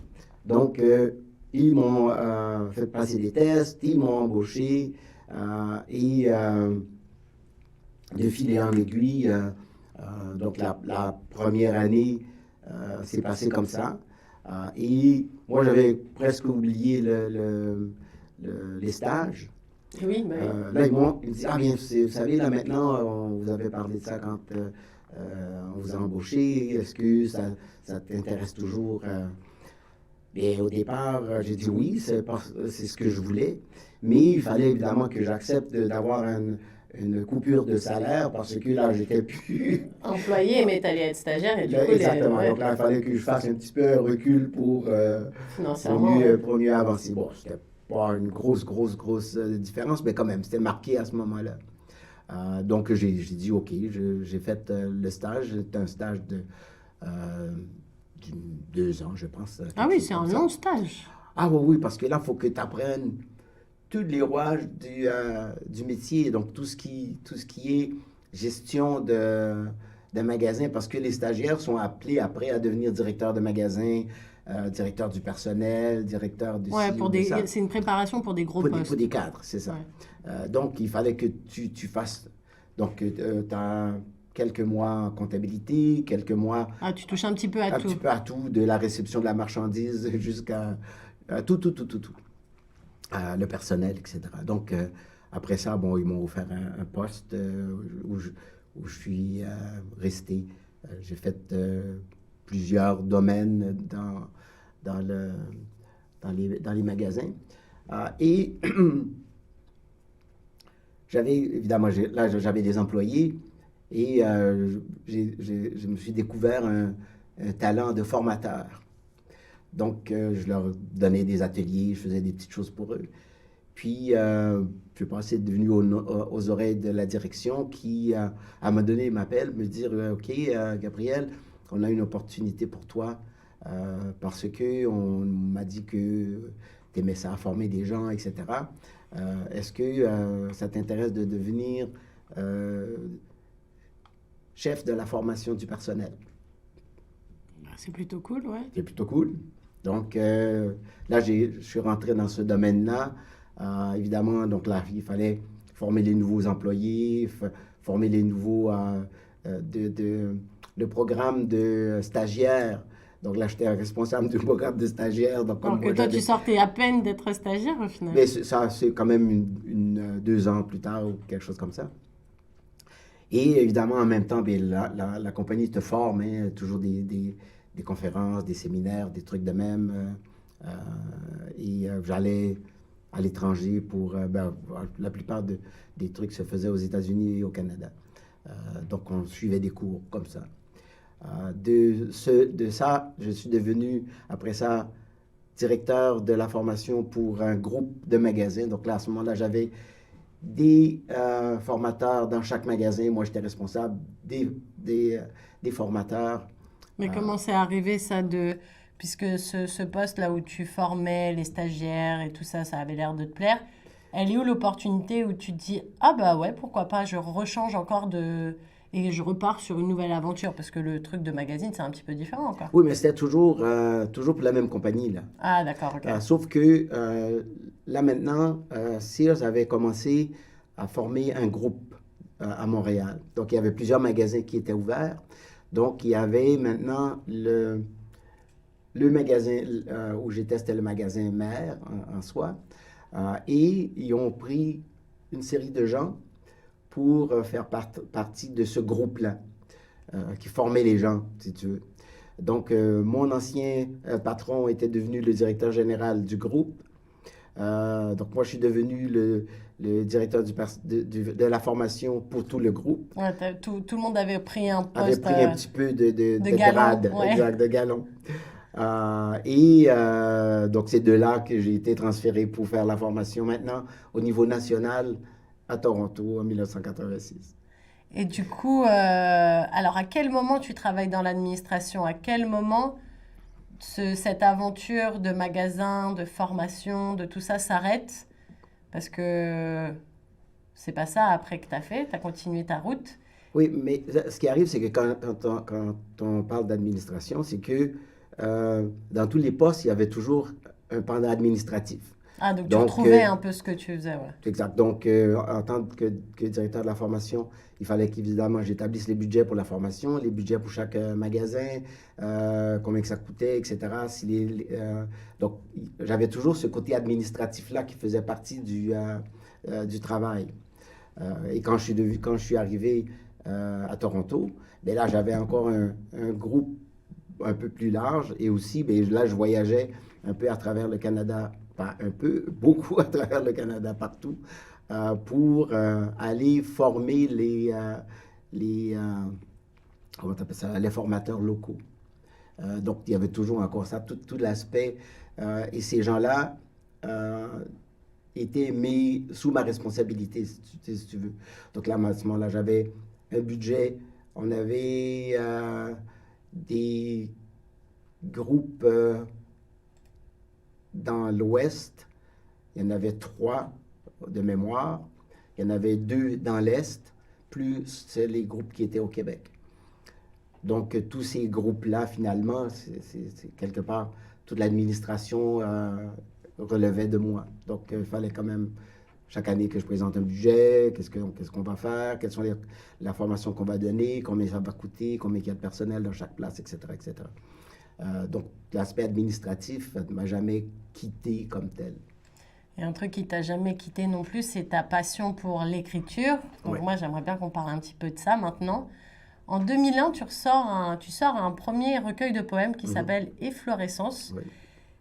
Donc, ils m'ont fait passer des tests, ils m'ont embauché, et de fil en aiguille, donc la première année s'est passée comme ça. Et moi, j'avais presque oublié les stages. Et oui, bah oui. Là, ils me disent, ah bien, vous savez, là maintenant, on vous avait parlé de ça quand on vous a embauché. Est-ce que ça t'intéresse toujours? Et au départ, j'ai dit oui, c'est ce que je voulais. Mais il fallait évidemment que j'accepte d'avoir une coupure de salaire parce que là, j'étais plus. Employé, mais t'allais être stagiaire et du coup, Exactement. Donc ouais, là, il fallait que je fasse un petit peu un recul financièrement, ouais. pour mieux avancer. Bon, c'était pas une grosse différence, mais quand même, c'était marqué à ce moment-là. Donc, j'ai dit OK, j'ai fait le stage. C'était un stage euh, de 2 ans, je pense, Ah quelque oui, chose c'est comme un ça. long stage. Ah oui, oui, parce que là, il faut que tu apprennes tous les rouages du métier, donc tout ce qui est gestion de magasin, parce que les stagiaires sont appelés après à devenir directeur de magasin, directeur du personnel, directeur de Ouais, ci ou de ça, c'est une préparation pour des gros pour des postes. cadres, c'est ça. Ouais. Donc, il fallait que tu fasses, donc tu as quelques mois en comptabilité, quelques mois Ah, tu touches un petit peu à un petit tout. peu à tout, de la réception de la marchandise jusqu'à tout. Le personnel, etc. Donc, après ça, bon, ils m'ont offert un poste où je suis resté. J'ai fait plusieurs domaines dans, le, dans les magasins. Et j'avais, évidemment, là, j'avais des employés et je me suis découvert un talent de formateur. Donc, je leur donnais des ateliers, je faisais des petites choses pour eux. Puis, je suis devenu aux oreilles de la direction qui, à un moment donné, m'appelle, me dire, OK, Gabriel, on a une opportunité pour toi parce que on m'a dit que tu aimais ça, former des gens, etc. Est-ce que ça t'intéresse de devenir euh, chef de la formation du personnel? Bah, c'est plutôt cool, ouais. C'est plutôt cool. Donc là, je suis rentré dans ce domaine-là. Évidemment, donc là, il fallait former les nouveaux employés, former les nouveaux le programme de stagiaires. Donc là, j'étais responsable du programme de stagiaires. Donc comme Alors que moi, toi, tu j'avais... sortais à peine d'être stagiaire au final. Mais ça, c'est quand même 2 ans plus tard ou quelque chose comme ça. Et évidemment, en même temps, bien, la compagnie te forme, hein, toujours des conférences, des séminaires, des trucs de même. J'allais à l'étranger pour... la plupart des trucs se faisaient aux États-Unis et au Canada. Donc, on suivait des cours comme ça. De ça, je suis devenu, après ça, directeur de la formation pour un groupe de magasins. Donc là, à ce moment-là, j'avais des formateurs dans chaque magasin. Moi, j'étais responsable des formateurs. Mais comment c'est arrivé ça de... Puisque ce poste là où tu formais les stagiaires et tout ça, ça avait l'air de te plaire. Elle est où l'opportunité où tu te dis, ah bah ouais, pourquoi pas, je rechange encore de... Et je repars sur une nouvelle aventure, parce que le truc de magazine, c'est un petit peu différent encore. Oui, mais c'était toujours pour la même compagnie, là. Ah d'accord, ok. Sauf que là maintenant, Sears avait commencé à former un groupe à Montréal. Donc, il y avait plusieurs magasins qui étaient ouverts. Donc, il y avait maintenant le magasin où j'étais, c'était le magasin mère en soi. Et ils ont pris une série de gens pour faire partie de ce groupe-là, qui formait les gens, si tu veux. Donc, mon ancien patron était devenu le directeur général du groupe. Donc, moi, je suis devenu le directeur de la formation pour tout le groupe. Ouais, tout le monde avait pris un Avait poste pris un petit peu de galant, grade, ouais. exact, de galon. Donc, c'est de là que j'ai été transféré pour faire la formation maintenant au niveau national à Toronto en 1986. Et du coup, alors à quel moment tu travailles dans l'administration? À quel moment cette aventure de magasin, de formation, de tout ça s'arrête? Parce que c'est pas ça après que tu as fait, tu as continué ta route. Oui, mais ce qui arrive, c'est que quand on parle d'administration, c'est que dans tous les postes, il y avait toujours un pendant administratif. Ah, donc tu Donc, retrouvais un peu ce que tu faisais, ouais. exact. Donc, en tant que directeur de la formation, il fallait qu'évidemment j'établisse les budgets pour la formation, les budgets pour chaque magasin, combien que ça coûtait, etc. Donc, j'avais toujours ce côté administratif-là qui faisait partie du travail. Et quand je suis arrivé à Toronto, ben là, j'avais encore un groupe un peu plus large et aussi, ben, là, je voyageais un peu à travers le Canada, pas un peu, beaucoup à travers le Canada, partout, pour aller former les comment t'appelles ça, les formateurs locaux. Donc, il y avait toujours encore ça, tout l'aspect. Et ces gens-là étaient mis sous ma responsabilité, si tu veux. Donc là, à ce moment-là, j'avais un budget. On avait des groupes dans l'Ouest. Il y en avait 3 de mémoire. Il y en avait 2 dans l'Est, plus les groupes qui étaient au Québec. Donc, tous ces groupes-là, finalement, c'est quelque part, toute l'administration relevait de moi. Donc, il fallait quand même, chaque année, que je présente un budget, qu'est-ce qu'on va faire, quelles sont la formation qu'on va donner, combien ça va coûter, combien il y a de personnel dans chaque place, etc., etc. Donc, l'aspect administratif ne m'a jamais quitté comme tel. Et un truc qui t'a jamais quitté non plus, c'est ta passion pour l'écriture. Donc Ouais. moi, j'aimerais bien qu'on parle un petit peu de ça maintenant. En 2001, tu sors un premier recueil de poèmes qui s'appelle Efflorescence. Oui.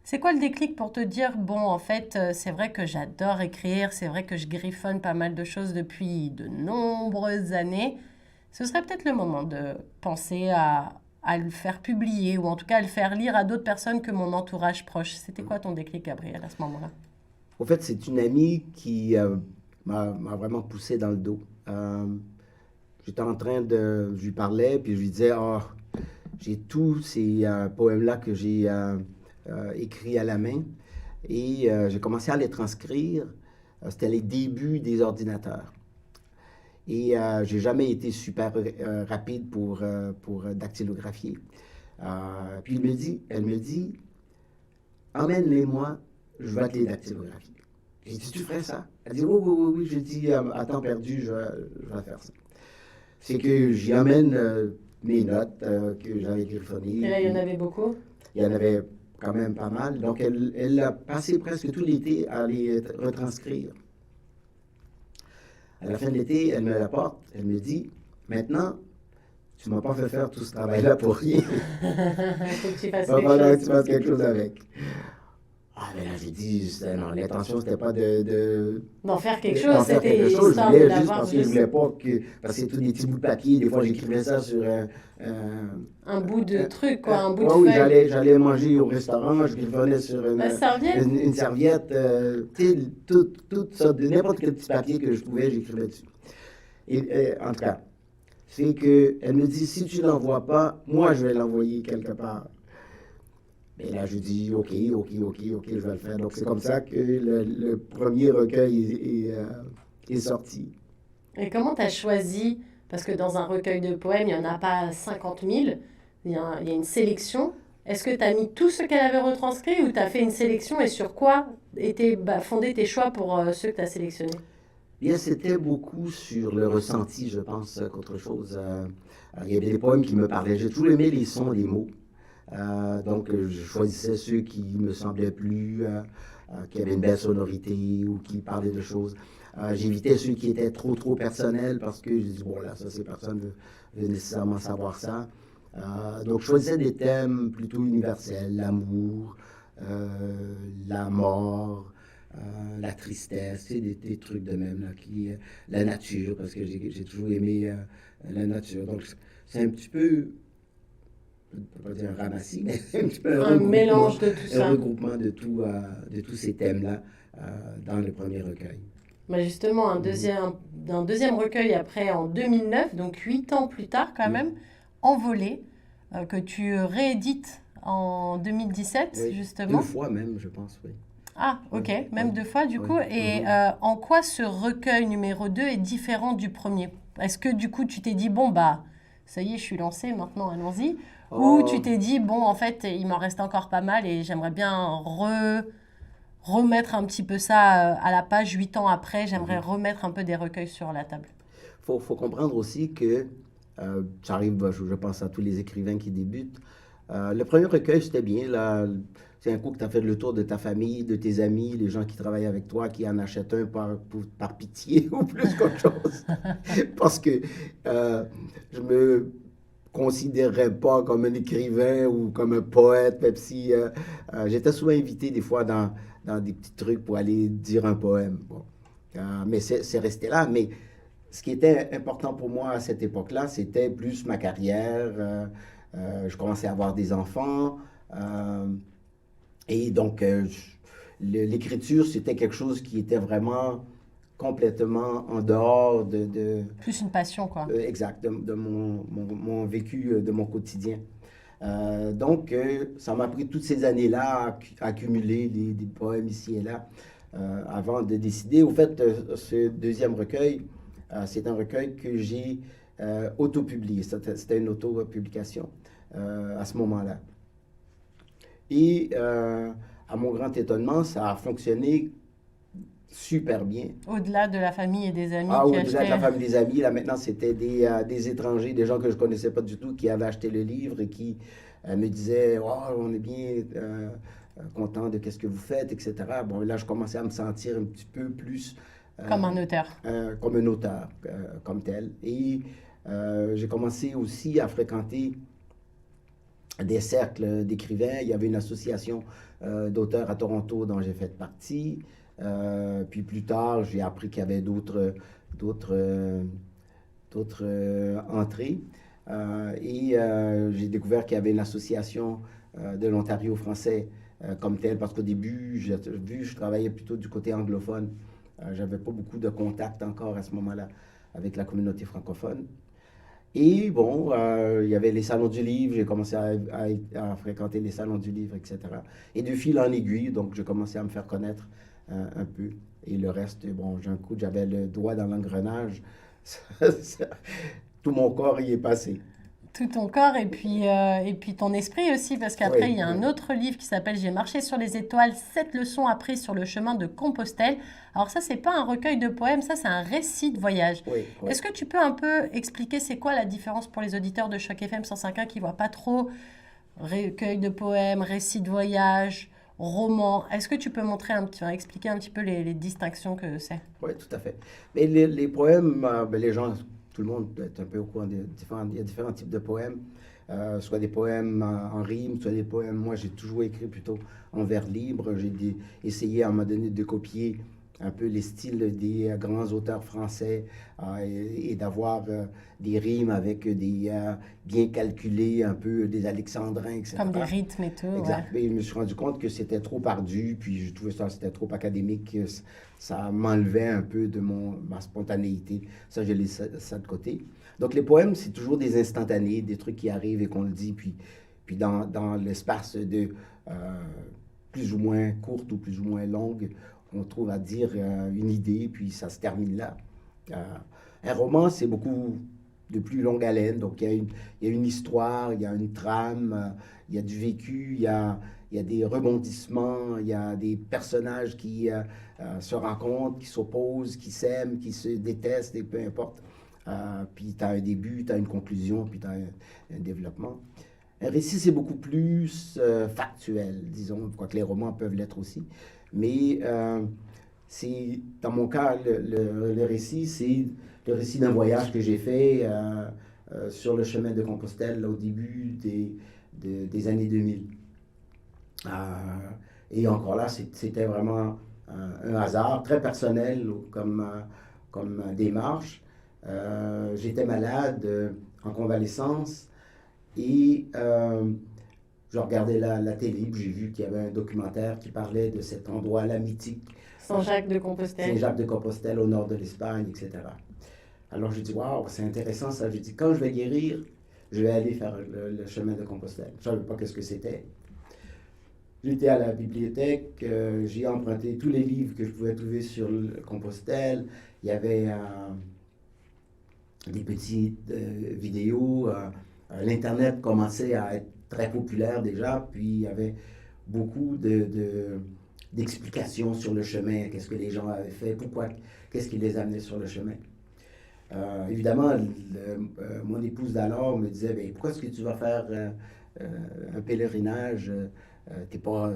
C'est quoi le déclic pour te dire, bon, en fait, c'est vrai que j'adore écrire, c'est vrai que je griffonne pas mal de choses depuis de nombreuses années. Ce serait peut-être le moment de penser à le faire publier ou en tout cas à le faire lire à d'autres personnes que mon entourage proche. C'était quoi ton déclic, Gabriel, à ce moment-là? Au fait, c'est une amie qui m'a vraiment poussé dans le dos. J'étais en train je lui parlais, puis je lui disais, oh, j'ai tous ces poèmes-là que j'ai écrits à la main. Et j'ai commencé à les transcrire. C'était les débuts des ordinateurs. Et j'ai jamais été super rapide pour dactylographier. Puis elle me dit, emmène-les-moi, je vais te les dactylographier. J'ai dit, tu ferais ça? Elle dit, oui, oui, oui, oui. J'ai dit, à temps perdu, je vais faire ça. C'est que j'y amène mes notes que j'avais griffonnées. Et là, il y en avait beaucoup? Il y en avait quand même pas mal. Donc, elle a passé presque tout l'été à les retranscrire. À la fin de l'été, elle me l'apporte. Elle me dit, maintenant, tu ne m'as pas fait faire tout ce travail-là pour rien. Faut que tu fasses Il va quelque falloir que chose. tu fasses quelque chose avec. Ah, mais là, j'ai dit, non, l'intention, c'était pas D'en faire quelque d'en chose, faire c'était quelque chose. Je histoire de voulais juste l'avoir parce que je juste voulais pas que. Parce que c'est tous des petits bouts de papier. Des fois, j'écrivais ça sur un bout de truc, quoi, un bout de ouais, oui, feuille. j'allais manger au restaurant, je griffonnais sur La serviette? une serviette, tu sais, toute sorte de n'importe quel petit papier que je pouvais, j'écrivais dessus. Et en tout cas, c'est qu'elle me dit, si tu l'envoies pas, moi, je vais l'envoyer quelque part. Mais là, je dis, OK, je vais le faire. Donc, c'est comme ça que le premier recueil est sorti. Et comment tu as choisi? Parce que dans un recueil de poèmes, il n'y en a pas 50 000, il y a une sélection. Est-ce que tu as mis tout ce qu'elle avait retranscrit ou tu as fait une sélection et sur quoi étaient fondés tes choix pour ceux que tu as sélectionnés? Bien, c'était beaucoup sur le ressenti, je pense, qu'autre chose. Il y avait des poèmes qui me parlaient. J'ai toujours aimé les sons, les mots. Donc, je choisissais ceux qui me semblaient plus, qui avaient une belle sonorité ou qui parlaient de choses. J'évitais ceux qui étaient trop personnels parce que je dis, bon, là, ça, c'est personne ne veut nécessairement savoir ça. Donc, je choisissais des thèmes plutôt universels, l'amour, la mort, la tristesse, c'est des trucs de même, là, la nature, parce que j'ai toujours aimé la nature. Donc, c'est un petit peu je ne peux pas dire un ramassis, mais c'est un petit peu Un mélange de tout un ça. regroupement de tous ces thèmes-là dans le premier recueil. Bah justement, un deuxième recueil après en 2009, donc 8 ans plus tard quand Oui, même, Envolé, que tu réédites en 2017 oui. Deux justement. fois même, je pense, oui. Ah, Oui, ok, oui, même 2 fois du oui. coup. Et en quoi ce recueil numéro 2 est différent du premier? Est-ce que du coup tu t'es dit, bon bah, ça y est, je suis lancée, maintenant allons-y? Ou tu Oh, t'es dit, bon, en fait, il m'en reste encore pas mal et j'aimerais bien remettre un petit peu ça à la page 8 ans après, j'aimerais mhm. remettre un peu des recueils sur la table. Faut comprendre aussi que ça arrive, je pense à tous les écrivains qui débutent. Le premier recueil, c'était bien. Là, c'est un coup que tu as fait le tour de ta famille, de tes amis, les gens qui travaillent avec toi, qui en achètent un par pitié ou plus qu'autre chose. Parce que je me considérais pas comme un écrivain ou comme un poète, même si j'étais souvent invité des fois dans des petits trucs pour aller dire un poème. Bon. Mais c'est resté là. Mais ce qui était important pour moi à cette époque-là, c'était plus ma carrière. Je commençais à avoir des enfants. euh, et donc, l'écriture, c'était quelque chose qui était vraiment complètement en dehors Plus une passion, quoi. exact, de mon vécu, de mon quotidien. Donc, ça m'a pris toutes ces années-là à accumuler des poèmes ici et là avant de décider. Au fait, ce deuxième recueil, c'est un recueil que j'ai autopublié. C'était une auto-publication à ce moment-là. Et à mon grand étonnement, ça a fonctionné super bien. Au-delà de la famille et des amis Ah, qui au-delà de la achetaient. famille des amis, là maintenant c'était des étrangers, des gens que je connaissais pas du tout qui avaient acheté le livre et qui me disaient oh, on est bien content de qu'est-ce que vous faites, etc. Bon, là je commençais à me sentir un petit peu plus Comme un auteur. comme un auteur, comme tel. Et j'ai commencé aussi à fréquenter des cercles d'écrivains. Il y avait une association d'auteurs à Toronto dont j'ai fait partie. Puis plus tard, j'ai appris qu'il y avait d'autres, euh, d'autres entrées. J'ai découvert qu'il y avait une association de l'Ontario français comme telle, parce qu'au début, je travaillais plutôt du côté anglophone. J'avais pas beaucoup de contact encore à ce moment-là avec la communauté francophone. Et bon, il y avait les salons du livre, j'ai commencé à fréquenter les salons du livre, etc. Et de fil en aiguille, donc j'ai commencé à me faire connaître un peu. Et le reste, bon, j'avais le doigt dans l'engrenage. Tout mon corps y est passé. Tout ton corps et puis ton esprit aussi, parce qu'après, Oui, il y a un oui, autre livre qui s'appelle J'ai marché sur les étoiles, 7 leçons apprises sur le chemin de Compostelle. Alors ça, c'est pas un recueil de poèmes, ça, c'est un récit de voyage. oui, oui. Est-ce que tu peux un peu expliquer c'est quoi la différence pour les auditeurs de Choc FM 105.1 qui voient pas trop recueil de poèmes, récit de voyage, roman? Est-ce que tu peux montrer enfin, expliquer un petit peu les distinctions que c'est? Oui, tout à fait. Mais les poèmes, ben, les gens, tout le monde est un peu au courant des différents, il y a différents types de poèmes, soit des poèmes en rime, soit des poèmes, moi j'ai toujours écrit plutôt en vers libre, essayé à un moment donné de copier un peu les styles des grands auteurs français et d'avoir des rimes avec bien calculés, un peu des alexandrins, Comme des etc. rythmes et tout, ouais. Exact. Mais je me suis rendu compte que c'était trop ardu, puis je trouvais ça, c'était trop académique. Ça m'enlevait un peu de ma spontanéité. Ça, j'ai laissé ça de côté. Donc, les poèmes, c'est toujours des instantanés, des trucs qui arrivent et qu'on le dit, puis dans l'espace de plus ou moins courte ou plus ou moins longue, on trouve à dire une idée, puis ça se termine là. Euh, un roman, c'est beaucoup de plus longue haleine. Donc, il y a une histoire, il y a une trame, il y a du vécu, il y a des rebondissements, il y a des personnages qui se rencontrent, qui s'opposent, qui s'aiment, qui se détestent, et peu importe. Puis tu as un début, tu as une conclusion, puis tu as un développement. Un récit, c'est beaucoup plus factuel, disons, quoique les romans peuvent l'être aussi. Mais dans mon cas, le récit, c'est le récit d'un voyage que j'ai fait sur le chemin de Compostelle au début des années 2000. Euh, et encore là, c'était vraiment un hasard très personnel comme démarche. J'étais malade, en convalescence, et je regardais la télé, puis j'ai vu qu'il y avait un documentaire qui parlait de cet endroit-là mythique, Saint-Jacques de Compostelle. Saint-Jacques de Compostelle au nord de l'Espagne, etc. Alors j'ai dit, waouh, c'est intéressant ça. J'ai dit, quand je vais guérir, je vais aller faire le chemin de Compostelle. Je ne savais pas qu'est-ce que c'était. J'étais à la bibliothèque, j'ai emprunté tous les livres que je pouvais trouver sur le Compostelle. Il y avait des petites vidéos. L'Internet commençait à être très populaire déjà, puis il y avait beaucoup d'explications sur le chemin, qu'est-ce que les gens avaient fait, pourquoi, qu'est-ce qui les amenait sur le chemin. Évidemment, mon épouse d'alors me disait, ben, pourquoi est-ce que tu vas faire un pèlerinage? T'es pas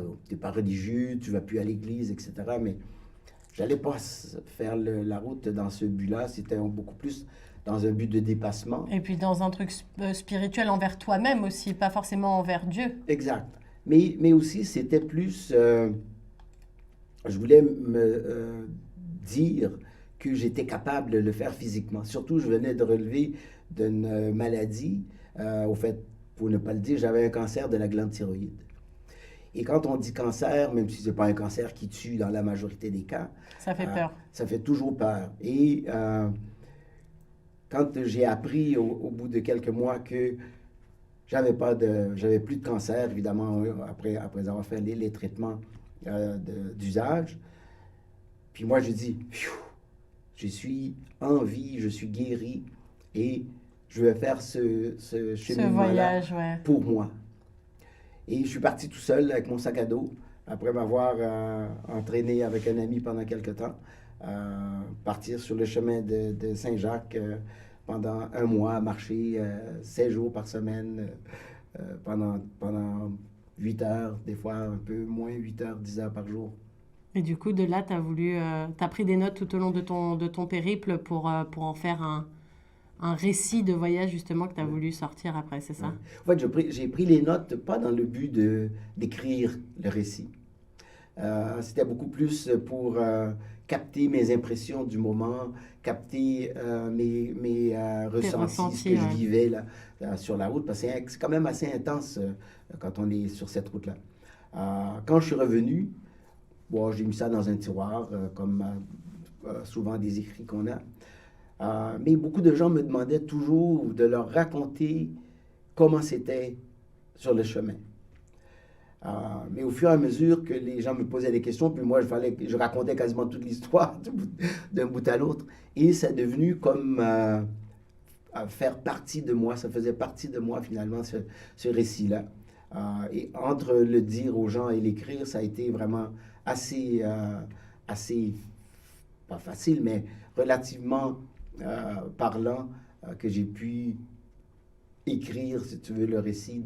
religieux, tu vas plus à l'église, etc. Mais j'allais pas faire la route dans ce but-là, c'était beaucoup plus dans un but de dépassement. Et puis dans un truc spirituel envers toi-même aussi, pas forcément envers Dieu. Exact. Mais aussi, c'était plus, je voulais me dire que j'étais capable de le faire physiquement. Surtout, je venais de relever d'une maladie. Au fait, pour ne pas le dire, j'avais un cancer de la glande thyroïde. Et quand on dit cancer, même si ce n'est pas un cancer qui tue dans la majorité des cas, Ça fait peur. ça fait toujours peur. Et quand j'ai appris au bout de quelques mois que j'avais plus de cancer, évidemment, après avoir fait les traitements d'usage, puis moi je dis, je suis en vie, je suis guéri et je vais faire ce cheminement-là Voyage, ouais. pour moi. Et je suis parti tout seul avec mon sac à dos, après m'avoir entraîné avec un ami pendant quelques temps, partir sur le chemin de Saint-Jacques pendant un mois, marcher 16 jours par semaine, pendant 8 heures, des fois un peu moins 8 heures, 10 heures par jour. Et du coup, de là, t'as pris des notes tout au long de ton périple pour en faire un récit de voyage justement que tu as voulu sortir après, c'est ça? En fait, j'ai pris les notes pas dans le but d'écrire le récit. C'était beaucoup plus pour capter mes impressions du moment, capter mes ressentis, ce que je vivais là, sur la route, parce que c'est quand même assez intense quand on est sur cette route-là. Quand je suis revenu, bon, j'ai mis ça dans un tiroir, comme souvent des écrits qu'on a. Mais beaucoup de gens me demandaient toujours de leur raconter comment c'était sur le chemin. Mais au fur et à mesure que les gens me posaient des questions, puis moi, je racontais quasiment toute l'histoire d'un bout à l'autre. Et c'est devenu comme faire partie de moi, ça faisait partie de moi finalement, ce récit-là. Et entre le dire aux gens et l'écrire, ça a été vraiment assez, assez pas facile, mais relativement parlant, que j'ai pu écrire, si tu veux, le récit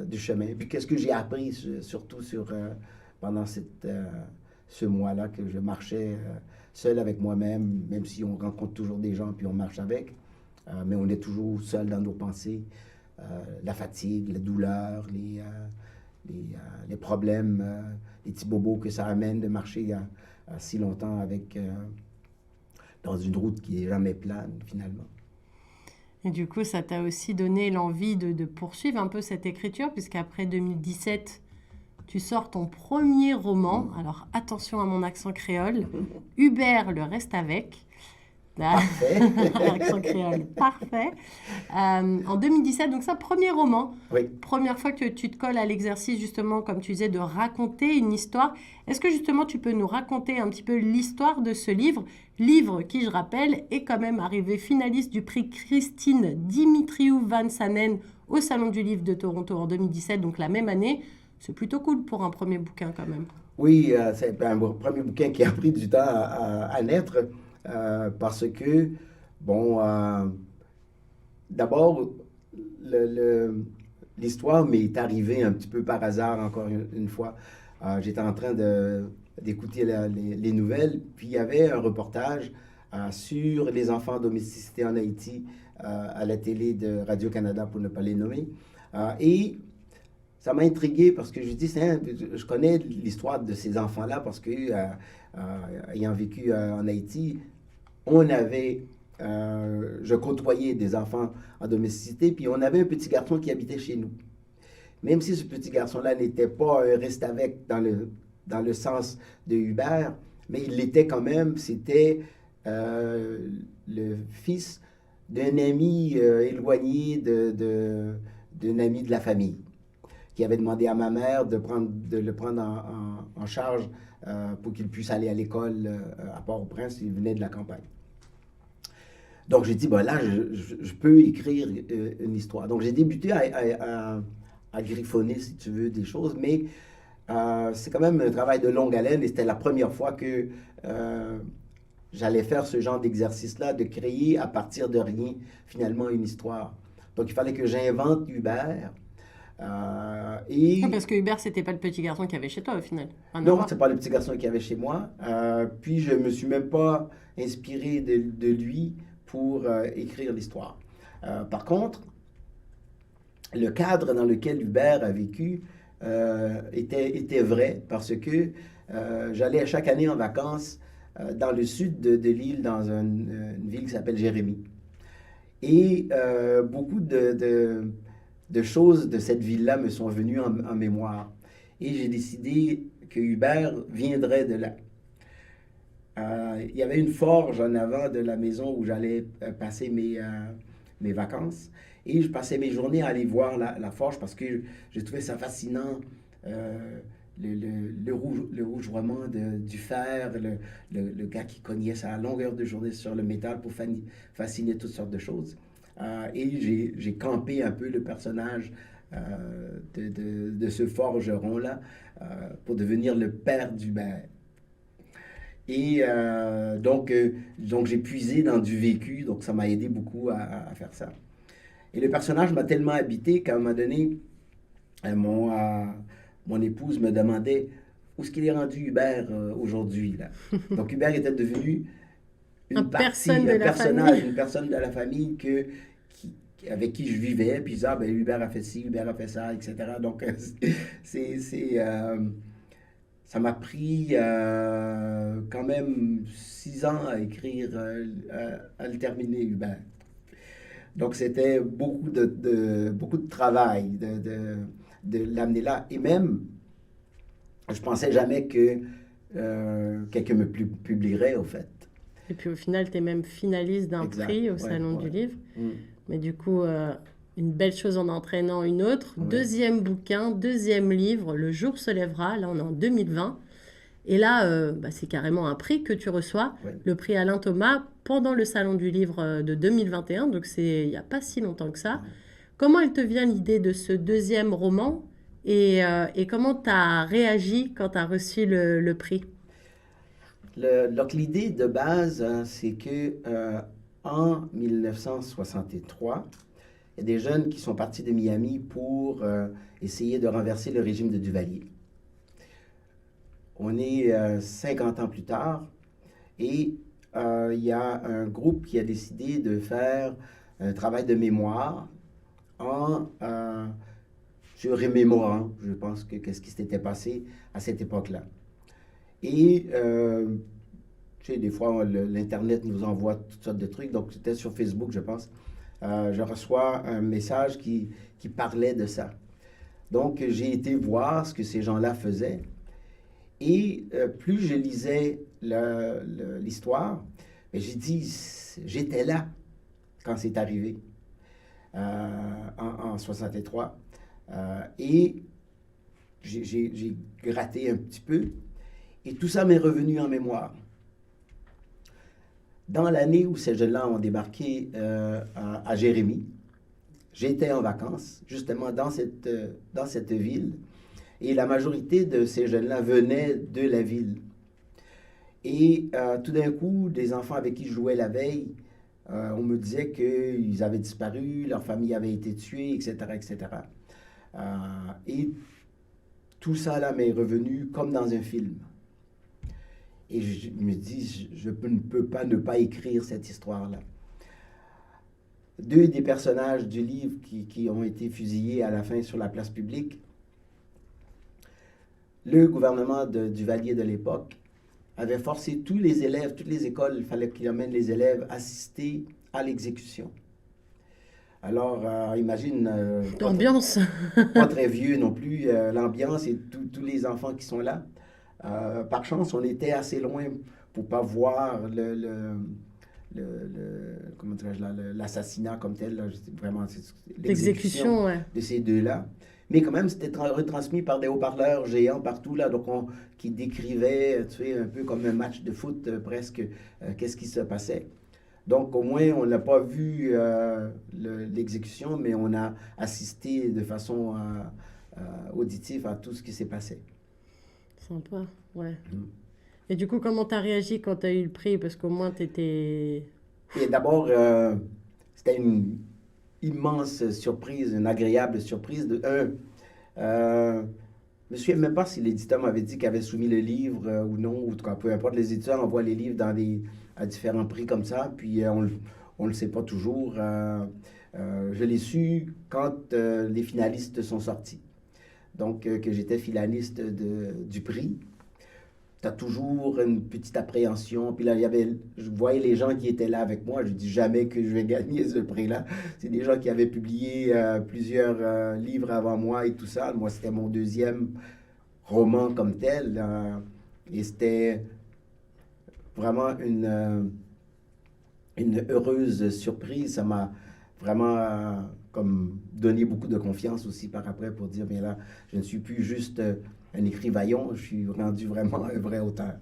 du chemin. Puis qu'est-ce que j'ai appris, surtout pendant ce mois-là que je marchais seul avec moi-même, même si on rencontre toujours des gens puis on marche avec, mais on est toujours seul dans nos pensées. La fatigue, la douleur, les problèmes, les petits bobos que ça amène de marcher si longtemps dans une route qui n'est jamais plane, finalement. Et du coup, ça t'a aussi donné l'envie de poursuivre un peu cette écriture, puisqu'après 2017, tu sors ton premier roman. Alors, attention à mon accent créole. Hubert le reste avec. Parfait. Accent créole, parfait. En 2017, donc ça, premier roman. Oui. Première fois que tu te colles à l'exercice, justement, comme tu disais, de raconter une histoire. Est-ce que, justement, tu peux nous raconter un petit peu l'histoire de ce livre? Livre qui, je rappelle, est quand même arrivé finaliste du prix Christine Dimitriou Van Sanen au Salon du Livre de Toronto en 2017, donc la même année. C'est plutôt cool pour un premier bouquin, quand même. Oui, c'est un premier bouquin qui a pris du temps à naître. Parce que, bon, d'abord, l'histoire m'est arrivée un petit peu par hasard, encore une fois. J'étais en train d'écouter les nouvelles, puis il y avait un reportage sur les enfants en domesticité en Haïti à la télé de Radio-Canada, pour ne pas les nommer. Et ça m'a intrigué parce que je dis, je connais l'histoire de ces enfants-là parce que, ayant vécu en Haïti, je côtoyais des enfants en domesticité, puis on avait un petit garçon qui habitait chez nous. Même si ce petit garçon-là n'était pas un reste avec dans le sens de Hubert, mais il l'était quand même. C'était le fils d'un ami éloigné d'un ami de la famille, qui avait demandé à ma mère de le prendre en charge pour qu'il puisse aller à l'école à Port-au-Prince. Il venait de la campagne. Donc j'ai dit, ben là, je peux écrire une histoire. Donc j'ai débuté à griffonner, si tu veux, des choses, mais c'est quand même un travail de longue haleine et c'était la première fois que j'allais faire ce genre d'exercice-là, de créer à partir de rien, finalement, une histoire. Donc il fallait que j'invente Hubert. Parce que Hubert, c'était pas le petit garçon qu'il y avait chez toi, au final. Non, c'est pas le petit garçon qu'il y avait chez moi. Puis je me suis même pas inspiré de lui pour écrire l'histoire. Par contre, le cadre dans lequel Hubert a vécu était vrai parce que j'allais chaque année en vacances dans le sud de l'île, dans une ville qui s'appelle Jérémie. Et beaucoup de choses de cette ville-là me sont venues en mémoire. Et j'ai décidé que Hubert viendrait de là. Il y avait une forge en avant de la maison où j'allais passer mes vacances. Et je passais mes journées à aller voir la forge parce que je trouvais ça fascinant. Le rougeoiement du fer, le gars qui cognait sa longueur de journée sur le métal pour fasciner toutes sortes de choses. Et j'ai campé un peu le personnage de ce forgeron-là pour devenir le père d'Hubert. Et donc j'ai puisé dans du vécu, donc ça m'a aidé beaucoup à faire ça. Et le personnage m'a tellement habité qu'à un moment donné, mon épouse me demandait où est-ce qu'il est rendu Hubert aujourd'hui, là. Donc Hubert était devenu une personne de la famille avec qui je vivais, puis ça, ben, Hubert a fait ci, Hubert a fait ça, etc. Donc ça m'a pris quand même 6 ans à écrire, à le terminer, Hubert. Donc, c'était beaucoup de travail de l'amener là. Et même, je pensais jamais que quelqu'un me publierait, au fait. Et puis, au final, tu es même finaliste d'un prix au Salon du Livre. Mais du coup, une belle chose en entraînant une autre. Deuxième bouquin, deuxième livre, Le jour se lèvera. Là, on est en 2020. Et là, c'est carrément un prix que tu reçois, Oui. le prix Alain Thomas, pendant le Salon du Livre de 2021, donc c'est il n'y a pas si longtemps que ça. Non. Comment elle te vient l'idée de ce deuxième roman et comment tu as réagi quand tu as reçu le prix? Donc, l'idée de base, hein, c'est que en 1963, il y a des jeunes qui sont partis de Miami pour essayer de renverser le régime de Duvalier. On est 50 ans plus tard et il y a un groupe qui a décidé de faire un travail de mémoire en se remémorant, je pense, qu'est-ce qui s'était passé à cette époque-là. Et tu sais, des fois, l'Internet nous envoie toutes sortes de trucs. Donc, c'était sur Facebook, je pense. Je reçois un message qui parlait de ça. Donc, j'ai été voir ce que ces gens-là faisaient. Et plus je lisais l'histoire, j'ai dit, j'étais là quand c'est arrivé en 63. Et j'ai gratté un petit peu. Et tout ça m'est revenu en mémoire. Dans l'année où ces jeunes-là ont débarqué à Jérémie, j'étais en vacances, justement dans cette ville, et la majorité de ces jeunes-là venaient de la ville. Et tout d'un coup, des enfants avec qui je jouais la veille, on me disait qu'ils avaient disparu, leur famille avait été tuée, etc., etc. Et tout ça là m'est revenu comme dans un film. Et je me dis, je ne peux pas ne pas écrire cette histoire-là. Deux des personnages du livre qui ont été fusillés à la fin sur la place publique, le gouvernement de Duvalier de l'époque avait forcé tous les élèves, toutes les écoles, il fallait qu'il amène les élèves assister à l'exécution. Alors, imagine, L'ambiance. pas très vieux non plus, l'ambiance et tous les enfants qui sont là. Par chance, on était assez loin pour pas voir comment dirais-je l'assassinat comme tel, là, vraiment L'exécution, l'exécution ouais. de ces deux-là. Mais quand même, c'était retransmis par des haut-parleurs géants partout, là, donc qui décrivaient, tu sais, un peu comme un match de foot, presque, qu'est-ce qui se passait. Donc, au moins, on n'a pas vu l'exécution, mais on a assisté de façon auditive à tout ce qui s'est passé. Sympa, ouais. Mm. Et du coup, comment t'as réagi quand t'as eu le prix? Parce qu'au moins, t'étais... Et d'abord, c'était une immense surprise, une agréable surprise. Je ne me souviens même pas si l'éditeur m'avait dit qu'il avait soumis le livre ou non, ou en tout cas, peu importe. Les éditeurs envoient les livres à différents prix comme ça, puis on ne le sait pas toujours. Je l'ai su quand les finalistes sont sortis. Donc, que j'étais finaliste du prix. Tu as toujours une petite appréhension. Puis là, je voyais les gens qui étaient là avec moi. Je dis jamais que je vais gagner ce prix-là. C'est des gens qui avaient publié plusieurs livres avant moi et tout ça. Moi, c'était mon deuxième roman comme tel. Et c'était vraiment une heureuse surprise. Ça m'a vraiment comme donné beaucoup de confiance aussi par après pour dire, bien là, je ne suis plus juste un écrivaillon, je suis rendu vraiment un vrai auteur.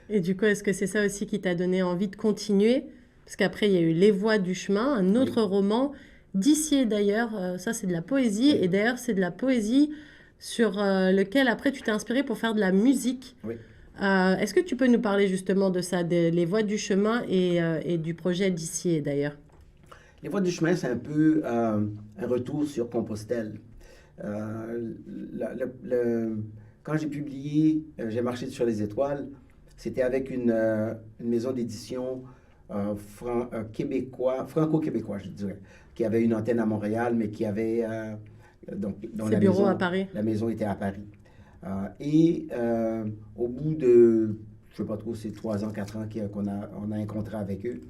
Et du coup, est-ce que c'est ça aussi qui t'a donné envie de continuer? Parce qu'après, il y a eu Les Voix du chemin, un autre Oui, roman, d'ici et d'ailleurs, ça c'est de la poésie, oui, et d'ailleurs c'est de la poésie sur lequel après tu t'es inspiré pour faire de la musique. oui. Est-ce que tu peux nous parler justement de ça, des Les Voix du chemin et du projet d'ici et d'ailleurs? Les Voix du chemin, c'est un peu un retour sur Compostelle. Euh, quand j'ai publié J'ai marché sur les étoiles, c'était avec une maison d'édition franco-québécois, je dirais, qui avait une antenne à Montréal, mais qui avait donc dont Ces bureaux à Paris. la maison était à Paris. Et au bout de, je sais pas trop, c'est 3 ans, 4 ans qu'on a un contrat avec eux.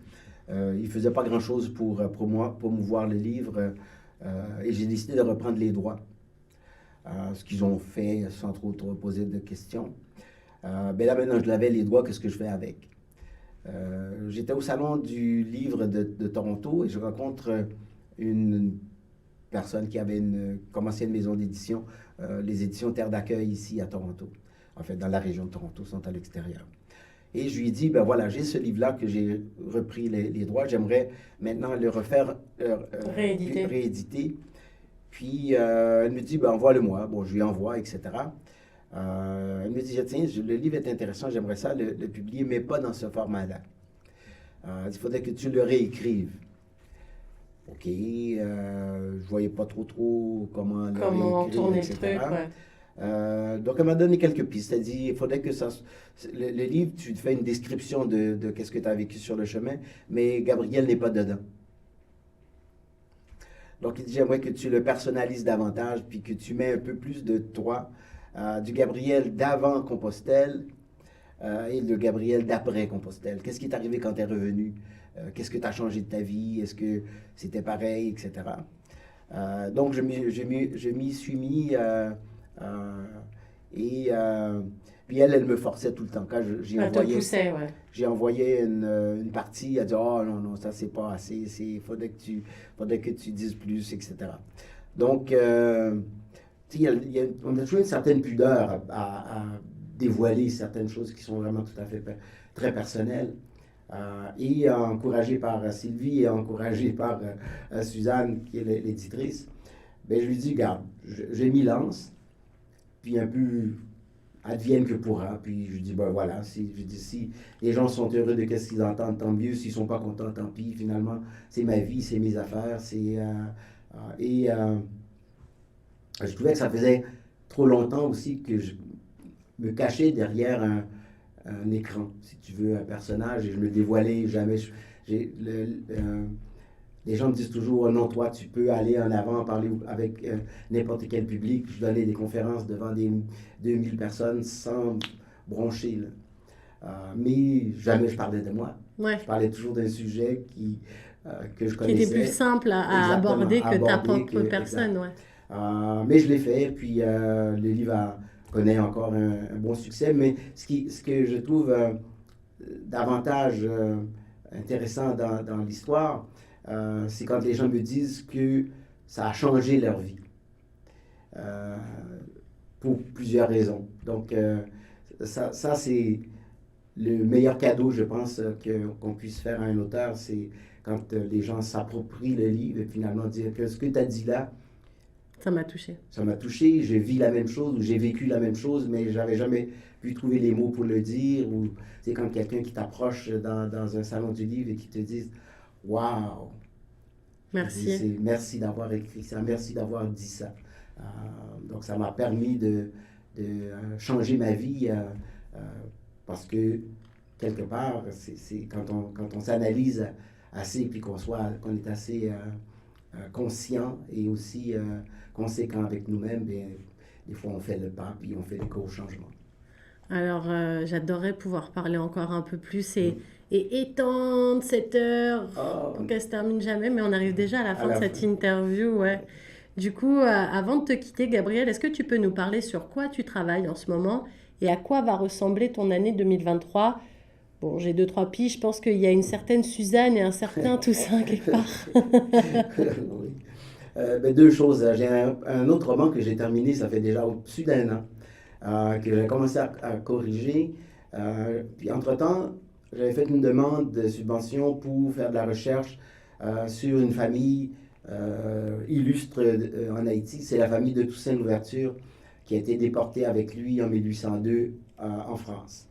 Ils ne faisaient pas grand-chose pour promouvoir le livre et j'ai décidé de reprendre les droits. Ce qu'ils ont fait sans trop poser de questions. Ben là, maintenant, je l'avais les droits, qu'est-ce que je fais avec? J'étais au salon du livre de Toronto et je rencontre une personne qui avait commencé une maison d'édition, les éditions Terre d'accueil ici à Toronto. en fait, dans la région de Toronto, sont à l'extérieur. Et je lui ai dit, ben voilà, j'ai ce livre-là que j'ai repris les droits, j'aimerais maintenant le refaire, rééditer. Puis elle me dit, ben envoie-le-moi. Bon, je lui envoie, etc. Elle me dit, tiens, le livre est intéressant, j'aimerais ça le publier, mais pas dans ce format-là. Il faudrait que tu le réécrives. OK, je voyais pas trop comment le réécrire, tourner etc. le truc, ouais. Donc, elle m'a donné quelques pistes. Elle dit, il faudrait que ça... Le livre, tu te fais une description de qu'est-ce que tu as vécu sur le chemin, mais Gabriel n'est pas dedans. Donc, il dit, j'aimerais que tu le personnalises davantage, puis que tu mets un peu plus de toi, du Gabriel d'avant Compostelle et le Gabriel d'après Compostelle. Qu'est-ce qui est arrivé quand tu es revenu? Qu'est-ce que tu as changé de ta vie? Est-ce que c'était pareil, etc. Donc, je m'y suis mis... puis elle me forçait tout le temps. Quand j'ai envoyé une partie, elle dit, oh non, ça c'est pas assez, faudrait que tu dises plus, etc. Donc, on a toujours une certaine pudeur à dévoiler certaines choses qui sont vraiment tout à fait très personnelles. Et encouragé par Sylvie et encouragé par Suzanne, qui est l'éditrice, ben, je lui dis, regarde, je m'y lance, puis un peu advienne que pourra. Puis je dis, ben voilà, si les gens sont heureux de ce qu'ils entendent, tant mieux. S'ils ne sont pas contents, tant pis. Finalement, c'est ma vie, c'est mes affaires. Je trouvais que ça faisait trop longtemps aussi que je me cachais derrière un écran, si tu veux, un personnage, et je me dévoilais jamais. Les gens me disent toujours, oh non, toi, tu peux aller en avant, parler avec n'importe quel public. Je donnais des conférences devant des 2000 personnes sans broncher. Mais jamais je parlais de moi. Ouais. Je parlais toujours d'un sujet que je connaissais. Qui était plus simple à aborder que ta propre personne. Ouais. Mais je l'ai fait, puis le livre connaît encore un bon succès. Mais ce que je trouve davantage intéressant dans l'histoire, c'est quand les gens me disent que ça a changé leur vie. Pour plusieurs raisons. Donc, ça c'est le meilleur cadeau, je pense, qu'on puisse faire à un auteur, c'est quand les gens s'approprient le livre et finalement dire que ce que tu as dit là, ça m'a touché. Ça m'a touché, je vis la même chose ou j'ai vécu la même chose, mais j'avais jamais pu trouver les mots pour le dire. Ou c'est quand quelqu'un qui t'approche dans un salon du livre et qui te dit « Waouh! Merci. Merci d'avoir écrit ça, merci d'avoir dit ça. » Donc ça m'a permis de changer ma vie parce que quelque part, c'est quand on s'analyse assez puis qu'on est assez conscient et aussi conséquent avec nous-mêmes, bien, des fois on fait le pas puis on fait des gros changements. Alors, j'adorerais pouvoir parler encore un peu plus et étendre cette heure pour qu'elle se termine jamais, mais on arrive déjà à la fin de cette interview, ouais. Du coup, avant de te quitter, Gabriel, est-ce que tu peux nous parler sur quoi tu travailles en ce moment et à quoi va ressembler ton année 2023? Bon, j'ai 2-3 piges, je pense qu'il y a une certaine Suzanne et un certain Toussaint quelque part. Oui. Ben, deux choses. J'ai un autre roman que j'ai terminé, ça fait déjà au-dessus d'un an, que j'ai commencé à corriger. Puis entre-temps, j'avais fait une demande de subvention pour faire de la recherche sur une famille illustre en Haïti. C'est la famille de Toussaint Louverture qui a été déportée avec lui en 1802 en France.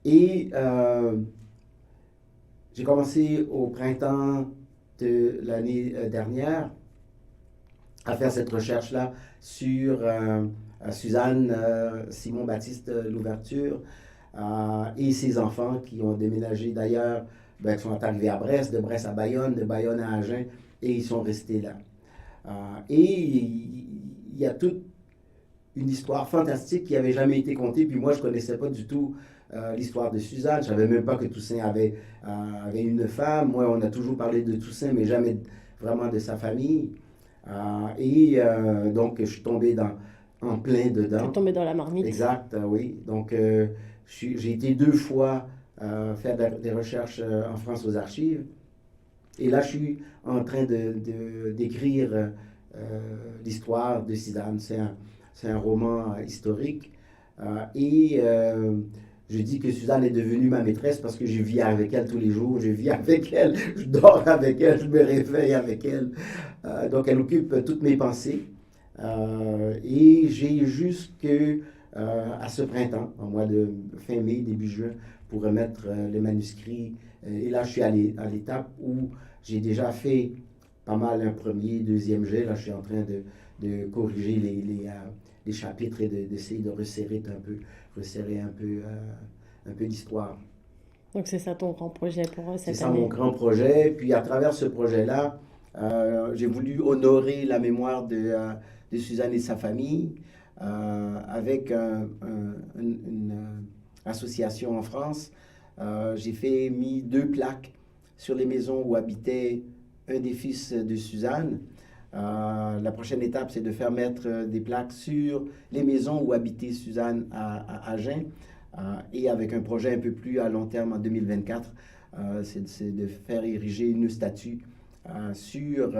Et j'ai commencé au printemps de l'année dernière à faire cette recherche-là sur Suzanne Simon-Baptiste Louverture et ses enfants qui ont déménagé d'ailleurs, qui sont arrivés à Brest, de Brest à Bayonne, de Bayonne à Agen, et ils sont restés là. Et il y a toute une histoire fantastique qui n'avait jamais été contée, puis moi je ne connaissais pas du tout l'histoire de Suzanne, je ne savais même pas que Toussaint avait une femme. Moi, on a toujours parlé de Toussaint, mais jamais vraiment de sa famille. Donc, je suis tombé en plein dedans. Tu es tombé dans la marmite. Exact, oui. Donc, j'ai été 2 fois faire des recherches en France aux archives. Et là, je suis en train d'écrire l'histoire de Suzanne. C'est un roman historique Je dis que Suzanne est devenue ma maîtresse parce que je vis avec elle tous les jours, je vis avec elle, je dors avec elle, je me réveille avec elle. Donc elle occupe toutes mes pensées. Et j'ai jusque à ce printemps, en mois de fin mai, début juin, pour remettre les manuscrits. Et là, je suis à l'étape où j'ai déjà fait pas mal un premier, deuxième jet. Là, je suis en train de corriger les chapitres et d'essayer de resserrer un peu l'histoire. Donc c'est ça ton grand projet pour cette année? C'est ça mon grand projet. Puis à travers ce projet-là, j'ai voulu honorer la mémoire de Suzanne et sa famille avec une association en France. J'ai mis 2 plaques sur les maisons où habitait un des fils de Suzanne. La prochaine étape, c'est de faire mettre des plaques sur les maisons où habitait Suzanne à Agen. Et avec un projet un peu plus à long terme en 2024, c'est de faire ériger une statue sur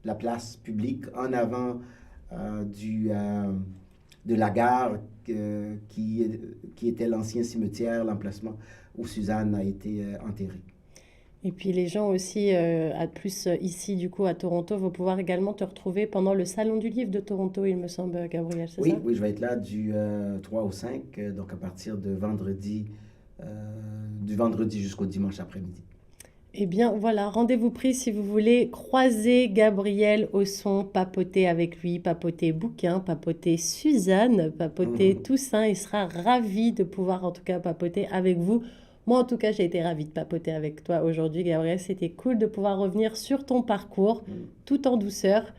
la place publique en avant de la gare qui était l'ancien cimetière, l'emplacement où Suzanne a été enterrée. Et puis les gens aussi, plus ici du coup à Toronto, vont pouvoir également te retrouver pendant le Salon du Livre de Toronto, il me semble, Gabriel, c'est ça? Oui, je vais être là du 3 au 5, donc à partir de du vendredi jusqu'au dimanche après-midi. Eh bien voilà, rendez-vous pris si vous voulez croiser Gabriel Osson, papoter avec lui, papoter bouquin, papoter Suzanne, papoter Toussaint. Il sera ravi de pouvoir en tout cas papoter avec vous. Moi en tout cas j'ai été ravie de papoter avec toi aujourd'hui Gabriel. C'était cool de pouvoir revenir sur ton parcours tout en douceur.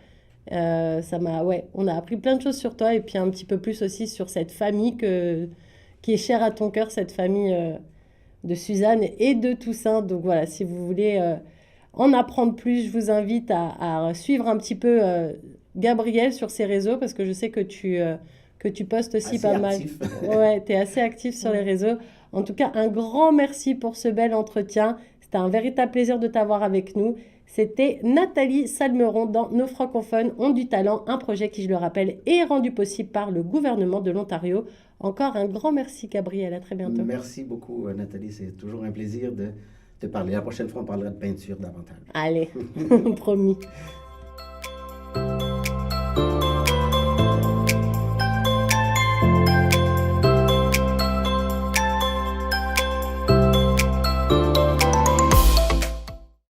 On a appris plein de choses sur toi et puis un petit peu plus aussi sur cette famille qui est chère à ton cœur, cette famille de Suzanne et de Toussaint. Donc voilà, si vous voulez en apprendre plus, je vous invite à suivre un petit peu Gabriel sur ses réseaux parce que je sais que tu postes aussi Assez pas mal. actif. Ouais, tu es assez actif sur les réseaux. En tout cas, un grand merci pour ce bel entretien. C'était un véritable plaisir de t'avoir avec nous. C'était Nathalie Salmeron dans Nos francophones ont du talent, un projet qui, je le rappelle, est rendu possible par le gouvernement de l'Ontario. Encore un grand merci, Gabriel. À très bientôt. Merci beaucoup, Nathalie. C'est toujours un plaisir de te parler. La prochaine fois, on parlera de peinture davantage. Allez, promis.